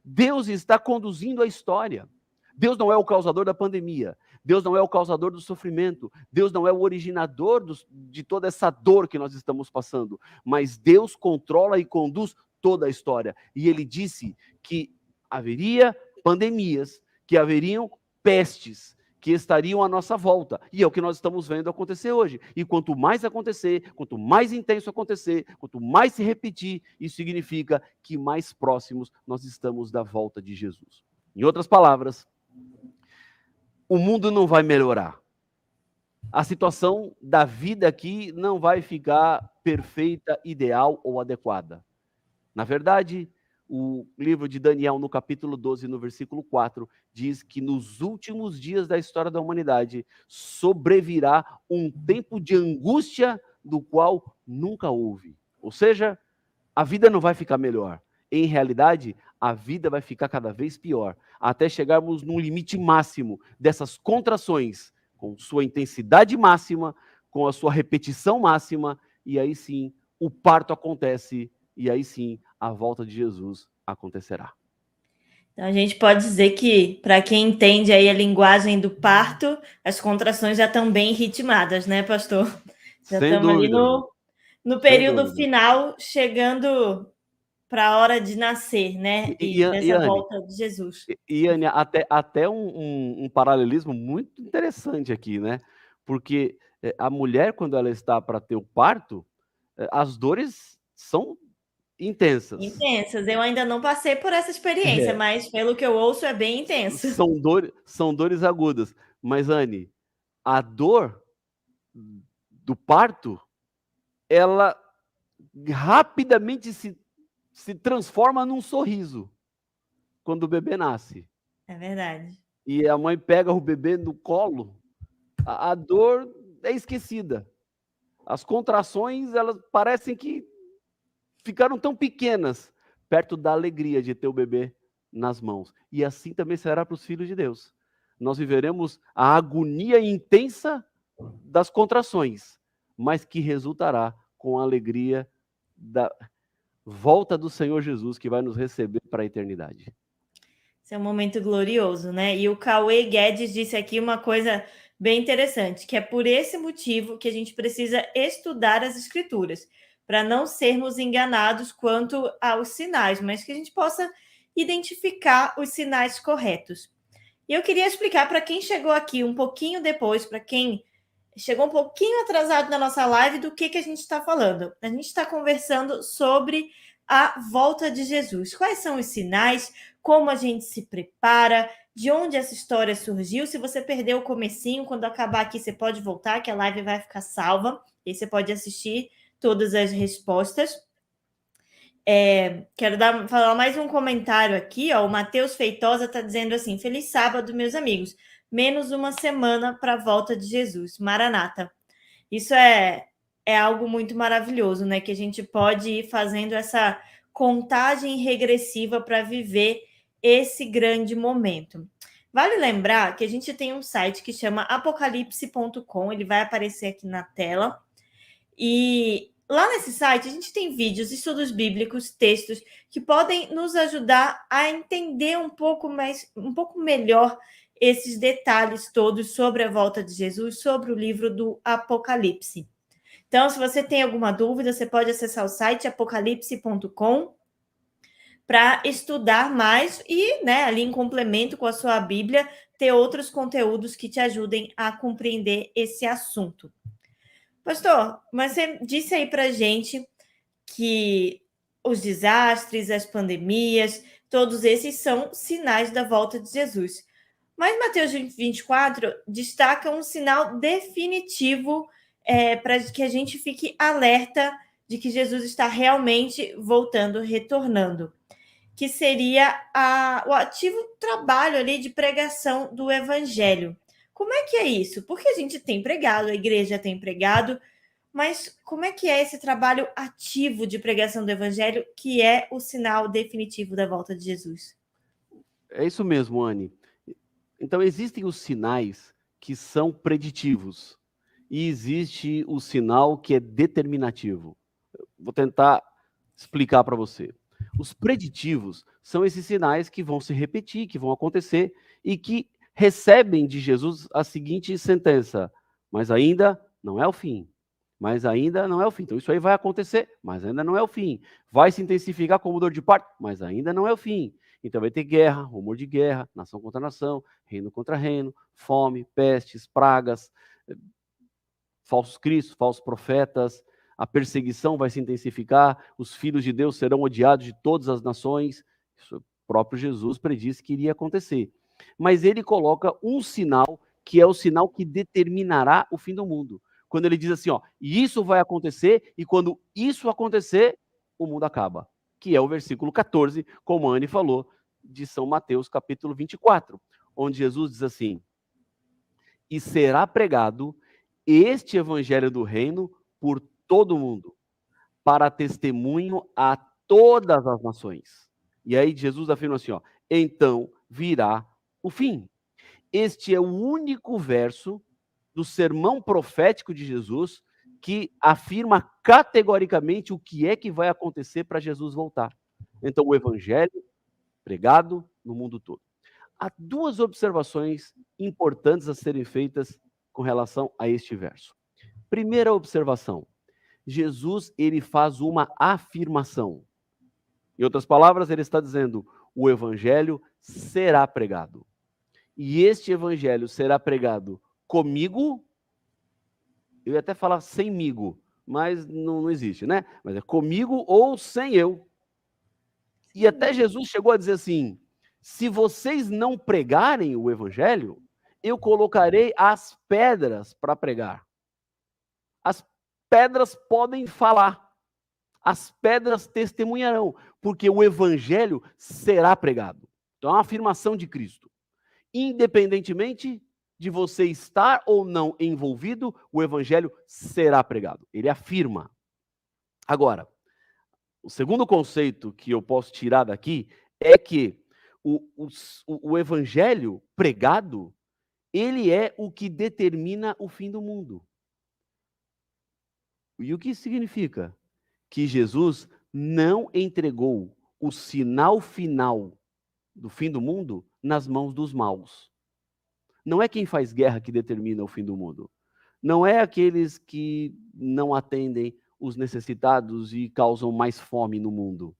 Deus está conduzindo a história. Deus não é o causador da pandemia. Deus não é o causador do sofrimento. Deus não é o originador de toda essa dor que nós estamos passando. Mas Deus controla e conduz toda a história. E ele disse que haveria pandemias, que haveriam pestes, que estariam à nossa volta. E é o que nós estamos vendo acontecer hoje. E quanto mais acontecer, quanto mais intenso acontecer, quanto mais se repetir, isso significa que mais próximos nós estamos da volta de Jesus. Em outras palavras, o mundo não vai melhorar. A situação da vida aqui não vai ficar perfeita, ideal ou adequada. Na verdade, o livro de Daniel, no capítulo 12, no versículo 4, diz que nos últimos dias da história da humanidade sobrevirá um tempo de angústia do qual nunca houve. Ou seja, a vida não vai ficar melhor. Em realidade, a vida vai ficar cada vez pior, até chegarmos num limite máximo dessas contrações, com sua intensidade máxima, com a sua repetição máxima, e aí sim o parto acontece, e aí sim a volta de Jesus acontecerá. Então, a gente pode dizer que, para quem entende aí a linguagem do parto, as contrações já estão bem ritmadas, né, pastor? Já Sem estamos ali dúvidas, no sem período dúvidas. final, chegando para a hora de nascer, né? E E dessa Anne, volta de Jesus. Anne, até um paralelismo muito interessante aqui, né? Porque a mulher, quando ela está para ter o parto, as dores são intensas. Intensas. Eu ainda não passei por essa experiência, mas pelo que eu ouço é bem intenso. São dores agudas. Mas, Anne, a dor do parto, ela rapidamente se transforma num sorriso quando o bebê nasce. É verdade. E a mãe pega o bebê no colo, a dor é esquecida. As contrações, elas parecem que ficaram tão pequenas perto da alegria de ter o bebê nas mãos. E assim também será para os filhos de Deus. Nós viveremos a agonia intensa das contrações, mas que resultará com a alegria da volta do Senhor Jesus, que vai nos receber para a eternidade. Esse é um momento glorioso, né? E o Cauê Guedes disse aqui uma coisa bem interessante, que é por esse motivo que a gente precisa estudar as escrituras, para não sermos enganados quanto aos sinais, mas que a gente possa identificar os sinais corretos. E eu queria explicar para quem chegou aqui um pouquinho depois, para quem chegou um pouquinho atrasado na nossa live, do que a gente está falando. A gente está conversando sobre a volta de Jesus. Quais são os sinais? Como a gente se prepara? De onde essa história surgiu? Se você perdeu o comecinho, quando acabar aqui, você pode voltar, que a live vai ficar salva. E você pode assistir todas as respostas. Quero falar mais um comentário aqui, ó. O Matheus Feitosa está dizendo assim: feliz sábado, meus amigos. Menos uma semana para a volta de Jesus. Maranata. Isso é algo muito maravilhoso, né? Que a gente pode ir fazendo essa contagem regressiva para viver esse grande momento. Vale lembrar que a gente tem um site que chama apocalipse.com, ele vai aparecer aqui na tela. E lá nesse site a gente tem vídeos, estudos bíblicos, textos que podem nos ajudar a entender um pouco melhor esses detalhes todos sobre a volta de Jesus, sobre o livro do Apocalipse. Então, se você tem alguma dúvida, você pode acessar o site apocalipse.com para estudar mais e, né, ali em complemento com a sua Bíblia, ter outros conteúdos que te ajudem a compreender esse assunto. Pastor, mas você disse aí para gente que os desastres, as pandemias, todos esses são sinais da volta de Jesus. Mas Mateus 24 destaca um sinal definitivo para que a gente fique alerta de que Jesus está realmente voltando, retornando, que seria o ativo trabalho ali de pregação do evangelho. Como é que é isso? Porque a gente tem pregado, a igreja tem pregado, mas como é que é esse trabalho ativo de pregação do evangelho, que é o sinal definitivo da volta de Jesus? É isso mesmo, Anne. Então, existem os sinais que são preditivos e existe o sinal que é determinativo. Vou tentar explicar para você. Os preditivos são esses sinais que vão se repetir, que vão acontecer e que recebem de Jesus a seguinte sentença: mas ainda não é o fim. Mas ainda não é o fim. Então, isso aí vai acontecer, mas ainda não é o fim. Vai se intensificar como dor de parto, mas ainda não é o fim. Então, vai ter guerra, rumor de guerra, nação contra nação, reino contra reino, fome, pestes, pragas, falsos cristos, falsos profetas. A perseguição vai se intensificar, os filhos de Deus serão odiados de todas as nações. Isso o próprio Jesus predisse que iria acontecer. Mas ele coloca um sinal, que é o sinal que determinará o fim do mundo. Quando ele diz assim, ó, isso vai acontecer, e quando isso acontecer, o mundo acaba. Que é o versículo 14, como a Anne falou, de São Mateus, capítulo 24, onde Jesus diz assim: e será pregado este evangelho do reino por todo mundo, para testemunho a todas as nações. E aí Jesus afirma assim, ó, então virá o fim. Este é o único verso do sermão profético de Jesus que afirma categoricamente o que é que vai acontecer para Jesus voltar. Então o evangelho pregado no mundo todo. Há duas observações importantes a serem feitas com relação a este verso. Primeira observação, Jesus ele faz uma afirmação. Em outras palavras, ele está dizendo, o evangelho será pregado. E este evangelho será pregado comigo, eu ia até falar semigo, mas não existe, né? Mas é comigo ou sem eu. E até Jesus chegou a dizer assim, se vocês não pregarem o evangelho, eu colocarei as pedras para pregar. As pedras podem falar. As pedras testemunharão, porque o evangelho será pregado. Então é uma afirmação de Cristo. Independentemente de você estar ou não envolvido, o evangelho será pregado. Ele afirma. Agora, o segundo conceito que eu posso tirar daqui é que o evangelho pregado, ele é o que determina o fim do mundo. E o que isso significa? Que Jesus não entregou o sinal final do fim do mundo nas mãos dos maus. Não é quem faz guerra que determina o fim do mundo. Não é aqueles que não atendem os necessitados e causam mais fome no mundo.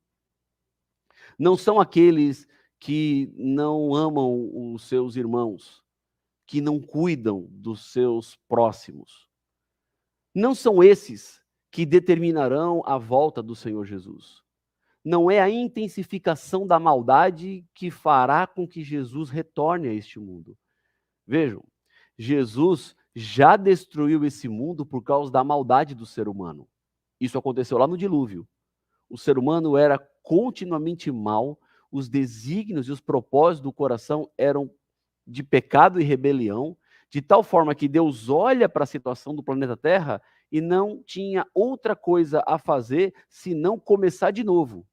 Não são aqueles que não amam os seus irmãos, que não cuidam dos seus próximos. Não são esses que determinarão a volta do Senhor Jesus. Não é a intensificação da maldade que fará com que Jesus retorne a este mundo. Vejam, Jesus já destruiu esse mundo por causa da maldade do ser humano. Isso aconteceu lá no dilúvio. O ser humano era continuamente mau, os desígnios e os propósitos do coração eram de pecado e rebelião, de tal forma que Deus olha para a situação do planeta Terra e não tinha outra coisa a fazer senão começar de novo.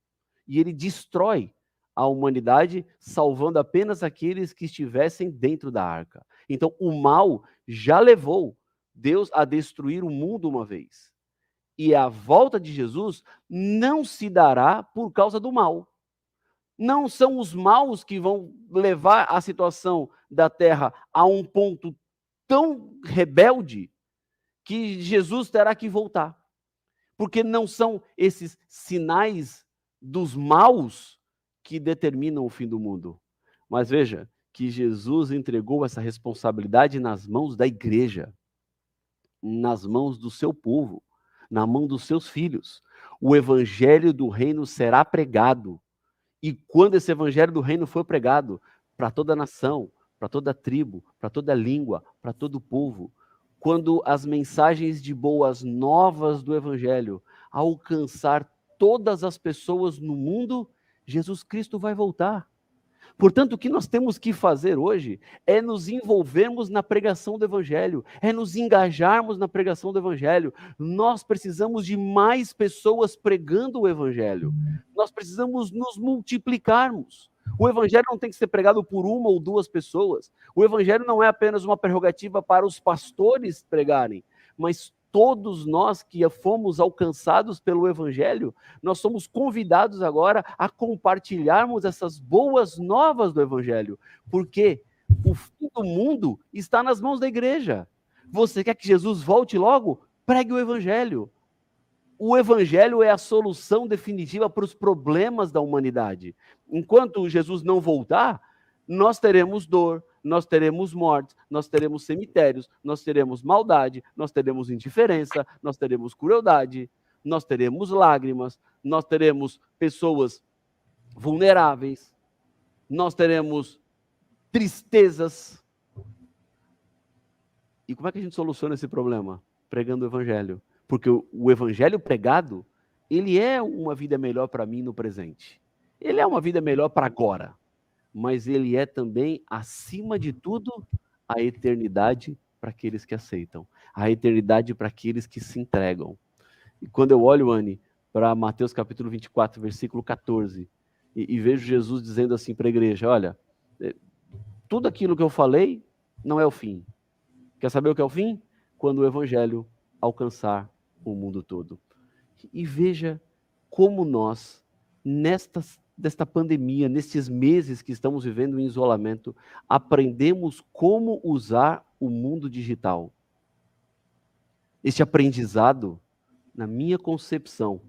E ele destrói a humanidade, salvando apenas aqueles que estivessem dentro da arca. Então, o mal já levou Deus a destruir o mundo uma vez. E a volta de Jesus não se dará por causa do mal. Não são os maus que vão levar a situação da terra a um ponto tão rebelde que Jesus terá que voltar. Porque não são esses sinais dos maus que determinam o fim do mundo. Mas veja que Jesus entregou essa responsabilidade nas mãos da igreja, nas mãos do seu povo, na mão dos seus filhos. O evangelho do reino será pregado. E quando esse evangelho do reino for pregado para toda nação, para toda tribo, para toda língua, para todo povo, quando as mensagens de boas novas do evangelho alcançar todas as pessoas no mundo, Jesus Cristo vai voltar. Portanto, o que nós temos que fazer hoje é nos envolvermos na pregação do Evangelho, é nos engajarmos na pregação do Evangelho. Nós precisamos de mais pessoas pregando o Evangelho. Nós precisamos nos multiplicarmos. O Evangelho não tem que ser pregado por uma ou duas pessoas. O Evangelho não é apenas uma prerrogativa para os pastores pregarem, mas todos nós que fomos alcançados pelo Evangelho, nós somos convidados agora a compartilharmos essas boas novas do Evangelho, porque o fim do mundo está nas mãos da igreja. Você quer que Jesus volte logo? Pregue o Evangelho. O Evangelho é a solução definitiva para os problemas da humanidade. Enquanto Jesus não voltar, nós teremos dor, nós teremos mortes, nós teremos cemitérios, nós teremos maldade, nós teremos indiferença, nós teremos crueldade, nós teremos lágrimas, nós teremos pessoas vulneráveis, nós teremos tristezas. E como é que a gente soluciona esse problema? Pregando o Evangelho. Porque o Evangelho pregado, ele é uma vida melhor para mim no presente. Ele é uma vida melhor para agora. Mas ele é também, acima de tudo, a eternidade para aqueles que aceitam, a eternidade para aqueles que se entregam. E quando eu olho, Anne, para Mateus capítulo 24, versículo 14, e vejo Jesus dizendo assim para a igreja, olha, tudo aquilo que eu falei não é o fim. Quer saber o que é o fim? Quando o evangelho alcançar o mundo todo. E veja como nós, nesta desta pandemia, nestes meses que estamos vivendo em isolamento, aprendemos como usar o mundo digital. Este aprendizado, na minha concepção,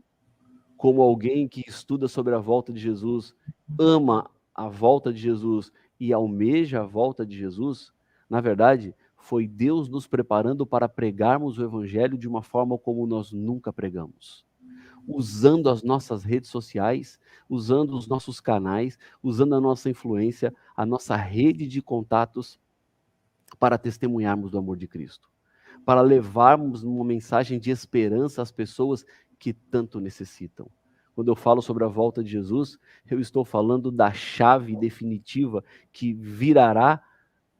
como alguém que estuda sobre a volta de Jesus, ama a volta de Jesus e almeja a volta de Jesus, na verdade, foi Deus nos preparando para pregarmos o Evangelho de uma forma como nós nunca pregamos. Usando as nossas redes sociais, usando os nossos canais, usando a nossa influência, a nossa rede de contatos para testemunharmos do amor de Cristo, para levarmos uma mensagem de esperança às pessoas que tanto necessitam. Quando eu falo sobre a volta de Jesus, eu estou falando da chave definitiva que virará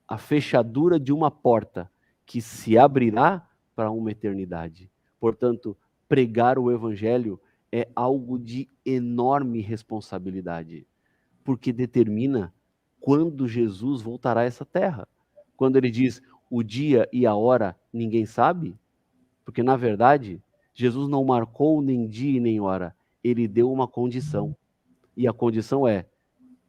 a fechadura de uma porta que se abrirá para uma eternidade. Portanto, pregar o evangelho é algo de enorme responsabilidade, porque determina quando Jesus voltará a essa terra. Quando ele diz o dia e a hora ninguém sabe, porque na verdade Jesus não marcou nem dia e nem hora, ele deu uma condição. E a condição é: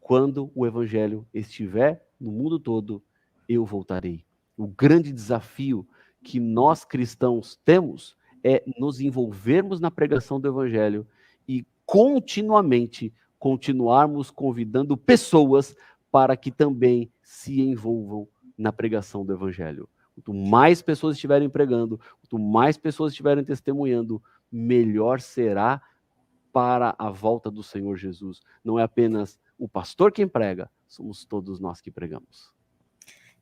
quando o evangelho estiver no mundo todo, eu voltarei. O grande desafio que nós cristãos temos é nos envolvermos na pregação do evangelho e continuamente continuarmos convidando pessoas para que também se envolvam na pregação do evangelho. Quanto mais pessoas estiverem pregando, quanto mais pessoas estiverem testemunhando, melhor será para a volta do Senhor Jesus. Não é apenas o pastor quem prega, somos todos nós que pregamos.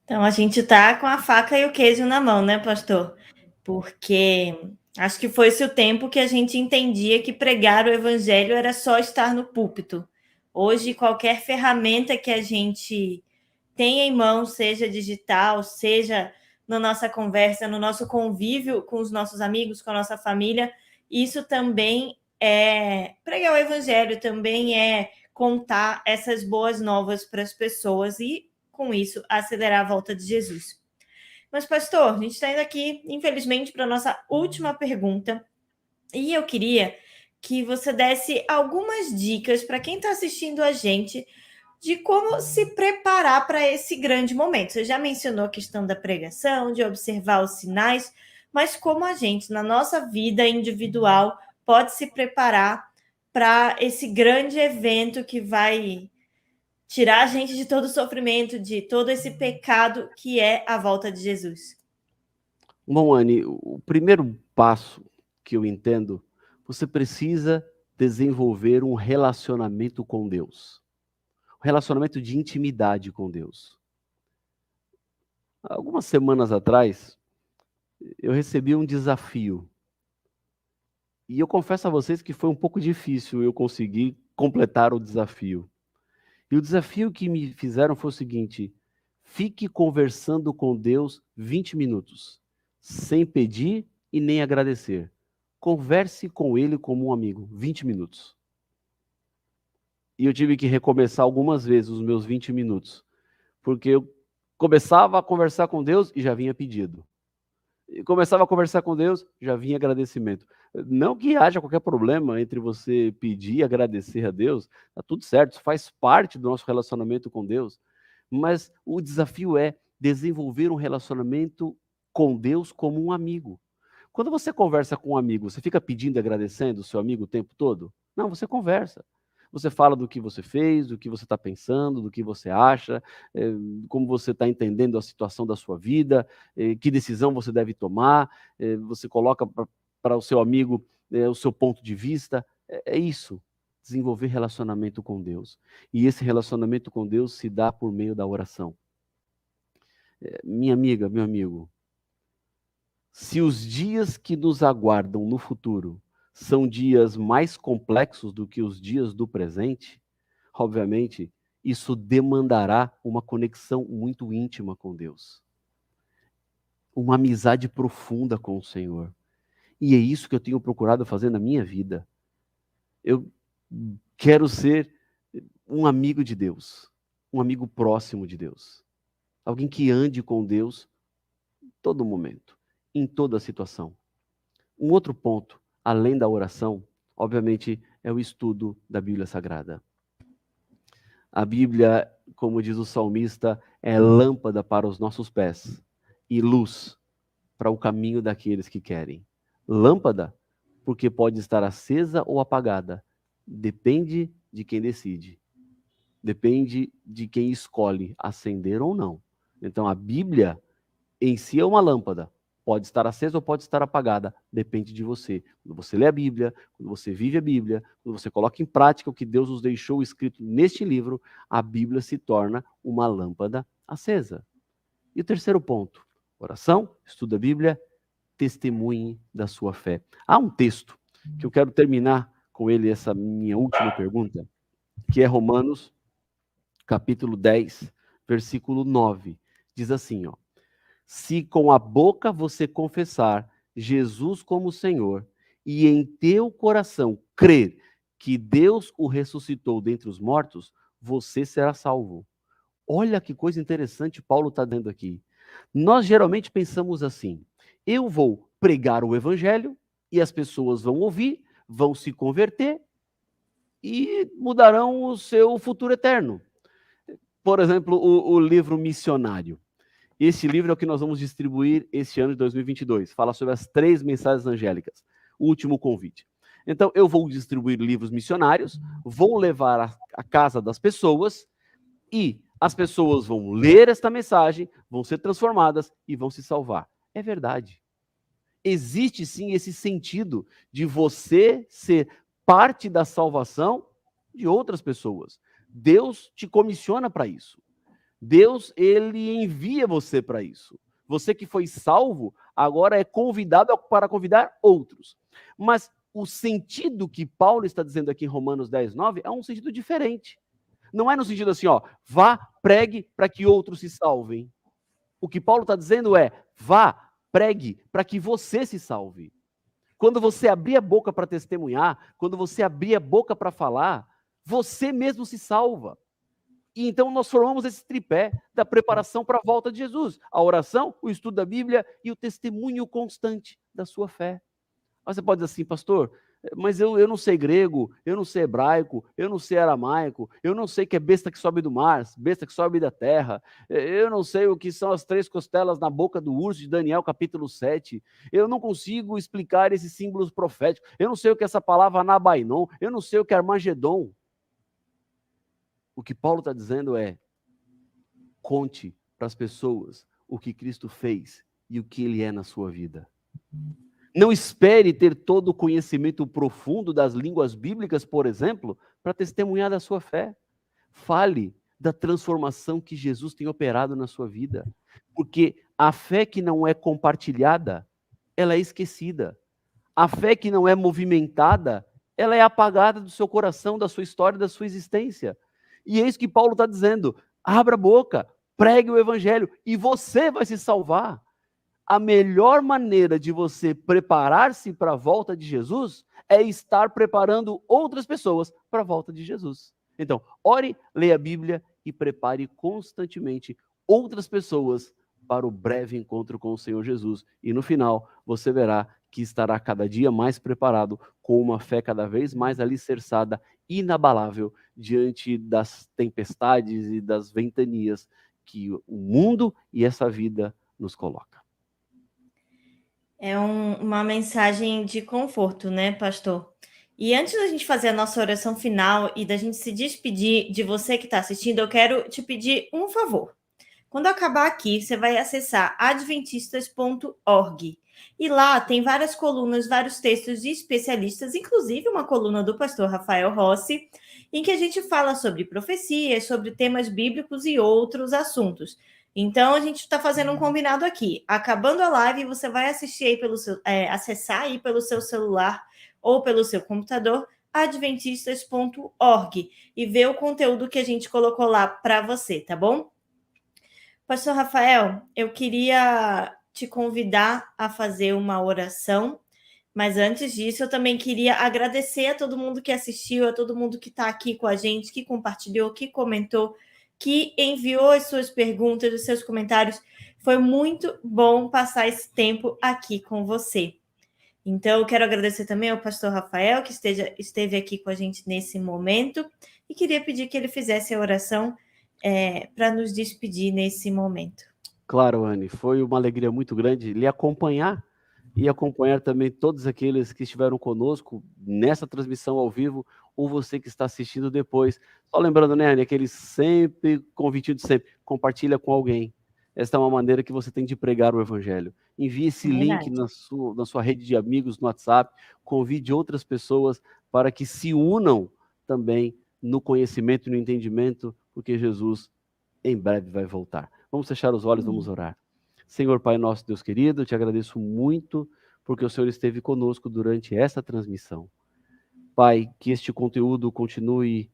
Então a gente tá com a faca e o queijo na mão, né, pastor? Porque acho que foi esse o tempo que a gente entendia que pregar o evangelho era só estar no púlpito. Hoje, qualquer ferramenta que a gente tenha em mão, seja digital, seja na nossa conversa, no nosso convívio com os nossos amigos, com a nossa família, isso também é pregar o evangelho, também é contar essas boas novas para as pessoas e, com isso, acelerar a volta de Jesus. Mas, pastor, a gente está indo aqui, infelizmente, para a nossa última pergunta. E eu queria que você desse algumas dicas para quem está assistindo a gente de como se preparar para esse grande momento. Você já mencionou a questão da pregação, de observar os sinais, mas como a gente, na nossa vida individual, pode se preparar para esse grande evento que vai tirar a gente de todo o sofrimento, de todo esse pecado que é a volta de Jesus. Bom, Anne, o primeiro passo que eu entendo, você precisa desenvolver um relacionamento com Deus. Um relacionamento de intimidade com Deus. Algumas semanas atrás, eu recebi um desafio. E eu confesso a vocês que foi um pouco difícil eu conseguir completar o desafio. E o desafio que me fizeram foi o seguinte: fique conversando com Deus 20 minutos, sem pedir e nem agradecer. Converse com Ele como um amigo, 20 minutos. E eu tive que recomeçar algumas vezes os meus 20 minutos, porque eu começava a conversar com Deus e já vinha pedido. E começava a conversar com Deus, já vinha agradecimento. Não que haja qualquer problema entre você pedir e agradecer a Deus, tá tudo certo, isso faz parte do nosso relacionamento com Deus. Mas o desafio é desenvolver um relacionamento com Deus como um amigo. Quando você conversa com um amigo, você fica pedindo e agradecendo o seu amigo o tempo todo? Não, você conversa. Você fala do que você fez, do que você está pensando, do que você acha, como você está entendendo a situação da sua vida, que decisão você deve tomar, você coloca para o seu amigo o seu ponto de vista. É isso, desenvolver relacionamento com Deus. E esse relacionamento com Deus se dá por meio da oração. Minha amiga, meu amigo, se os dias que nos aguardam no futuro são dias mais complexos do que os dias do presente, obviamente, isso demandará uma conexão muito íntima com Deus. Uma amizade profunda com o Senhor. E é isso que eu tenho procurado fazer na minha vida. Eu quero ser um amigo de Deus, um amigo próximo de Deus. Alguém que ande com Deus em todo momento, em toda situação. Um outro ponto, além da oração, obviamente, é o estudo da Bíblia Sagrada. A Bíblia, como diz o salmista, é lâmpada para os nossos pés e luz para o caminho daqueles que querem. Lâmpada, porque pode estar acesa ou apagada. Depende de quem decide. Depende de quem escolhe acender ou não. Então, a Bíblia em si é uma lâmpada. Pode estar acesa ou pode estar apagada. Depende de você. Quando você lê a Bíblia, quando você vive a Bíblia, quando você coloca em prática o que Deus nos deixou escrito neste livro, a Bíblia se torna uma lâmpada acesa. E o terceiro ponto, oração, estuda a Bíblia, testemunhe da sua fé. Há um texto que eu quero terminar com ele, essa minha última pergunta, que é Romanos, capítulo 10, versículo 9. Diz assim, ó: se com a boca você confessar Jesus como Senhor e em teu coração crer que Deus o ressuscitou dentre os mortos, você será salvo. Olha que coisa interessante Paulo está dando aqui. Nós geralmente pensamos assim: eu vou pregar o evangelho e as pessoas vão ouvir, vão se converter e mudarão o seu futuro eterno. Por exemplo, o livro missionário. Esse livro é o que nós vamos distribuir este ano de 2022. Fala sobre as 3 mensagens angélicas. O último convite. Então, eu vou distribuir livros missionários, vou levar à casa das pessoas e as pessoas vão ler esta mensagem, vão ser transformadas e vão se salvar. É verdade. Existe sim esse sentido de você ser parte da salvação de outras pessoas. Deus te comissiona para isso. Deus, ele envia você para isso. Você que foi salvo, agora é convidado para convidar outros. Mas o sentido que Paulo está dizendo aqui em Romanos 10, 9 é um sentido diferente. Não é no sentido assim, ó, vá, pregue para que outros se salvem. O que Paulo está dizendo é, vá, pregue para que você se salve. Quando você abrir a boca para testemunhar, quando você abrir a boca para falar, você mesmo se salva. E então nós formamos esse tripé da preparação para a volta de Jesus. A oração, o estudo da Bíblia e o testemunho constante da sua fé. Aí você pode dizer assim, pastor, mas eu não sei grego, eu não sei hebraico, eu não sei aramaico, eu não sei que é besta que sobe do mar, besta que sobe da terra, eu não sei o que são as 3 costelas na boca do urso de Daniel capítulo 7, eu não consigo explicar esses símbolos proféticos, eu não sei o que é essa palavra Anabainon, eu não sei o que é Armagedon. O que Paulo está dizendo é, conte para as pessoas o que Cristo fez e o que Ele é na sua vida. Não espere ter todo o conhecimento profundo das línguas bíblicas, por exemplo, para testemunhar da sua fé. Fale da transformação que Jesus tem operado na sua vida. Porque a fé que não é compartilhada, ela é esquecida. A fé que não é movimentada, ela é apagada do seu coração, da sua história, da sua existência. E é isso que Paulo está dizendo. Abra a boca, pregue o evangelho e você vai se salvar. A melhor maneira de você preparar-se para a volta de Jesus é estar preparando outras pessoas para a volta de Jesus. Então, ore, leia a Bíblia e prepare constantemente outras pessoas para o breve encontro com o Senhor Jesus. E no final, você verá que estará cada dia mais preparado, com uma fé cada vez mais alicerçada, inabalável, diante das tempestades e das ventanias que o mundo e essa vida nos coloca. É uma mensagem de conforto, né, pastor? E antes da gente fazer a nossa oração final e da gente se despedir de você que está assistindo, eu quero te pedir um favor. Quando acabar aqui, você vai acessar adventistas.org. E lá tem várias colunas, vários textos de especialistas, inclusive uma coluna do pastor Rafael Rossi, em que a gente fala sobre profecias, sobre temas bíblicos e outros assuntos. Então, a gente está fazendo um combinado aqui. Acabando a live, você vai assistir aí acessar aí pelo seu celular ou pelo seu computador, adventistas.org, e ver o conteúdo que a gente colocou lá para você, tá bom? Pastor Rafael, eu queria te convidar a fazer uma oração, mas antes disso, eu também queria agradecer a todo mundo que assistiu, a todo mundo que está aqui com a gente, que compartilhou, que comentou, que enviou as suas perguntas, os seus comentários. Foi muito bom passar esse tempo aqui com você. Então, eu quero agradecer também ao pastor Rafael, que esteve aqui com a gente nesse momento. e queria pedir que ele fizesse a oração para nos despedir nesse momento. Claro, Anne, foi uma alegria muito grande lhe acompanhar e acompanhar também todos aqueles que estiveram conosco nessa transmissão ao vivo, ou você que está assistindo depois. Só lembrando, né, Anne, aquele sempre, convite de sempre, compartilha com alguém. Esta é uma maneira que você tem de pregar o evangelho. Envie esse link na sua rede de amigos no WhatsApp, convide outras pessoas para que se unam também no conhecimento e no entendimento, porque Jesus em breve vai voltar. Vamos fechar os olhos, vamos orar. Senhor Pai nosso, Deus querido, eu te agradeço muito porque o Senhor esteve conosco durante essa transmissão. Pai, que este conteúdo continue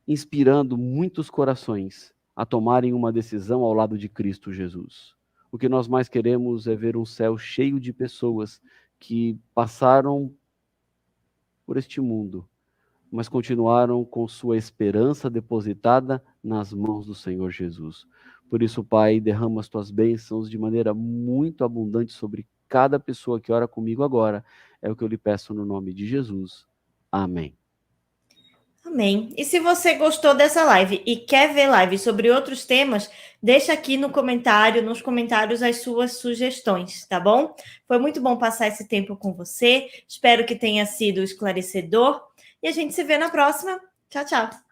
inspirando muitos corações a tomarem uma decisão ao lado de Cristo Jesus. O que nós mais queremos é ver um céu cheio de pessoas que passaram por este mundo, mas continuaram com sua esperança depositada nas mãos do Senhor Jesus. Por isso, Pai, derrama as tuas bênçãos de maneira muito abundante sobre cada pessoa que ora comigo agora. É o que eu lhe peço no nome de Jesus. Amém. Amém. E se você gostou dessa live e quer ver live sobre outros temas, deixa aqui nos comentários as suas sugestões, tá bom? Foi muito bom passar esse tempo com você. Espero que tenha sido esclarecedor. E a gente se vê na próxima. Tchau, tchau.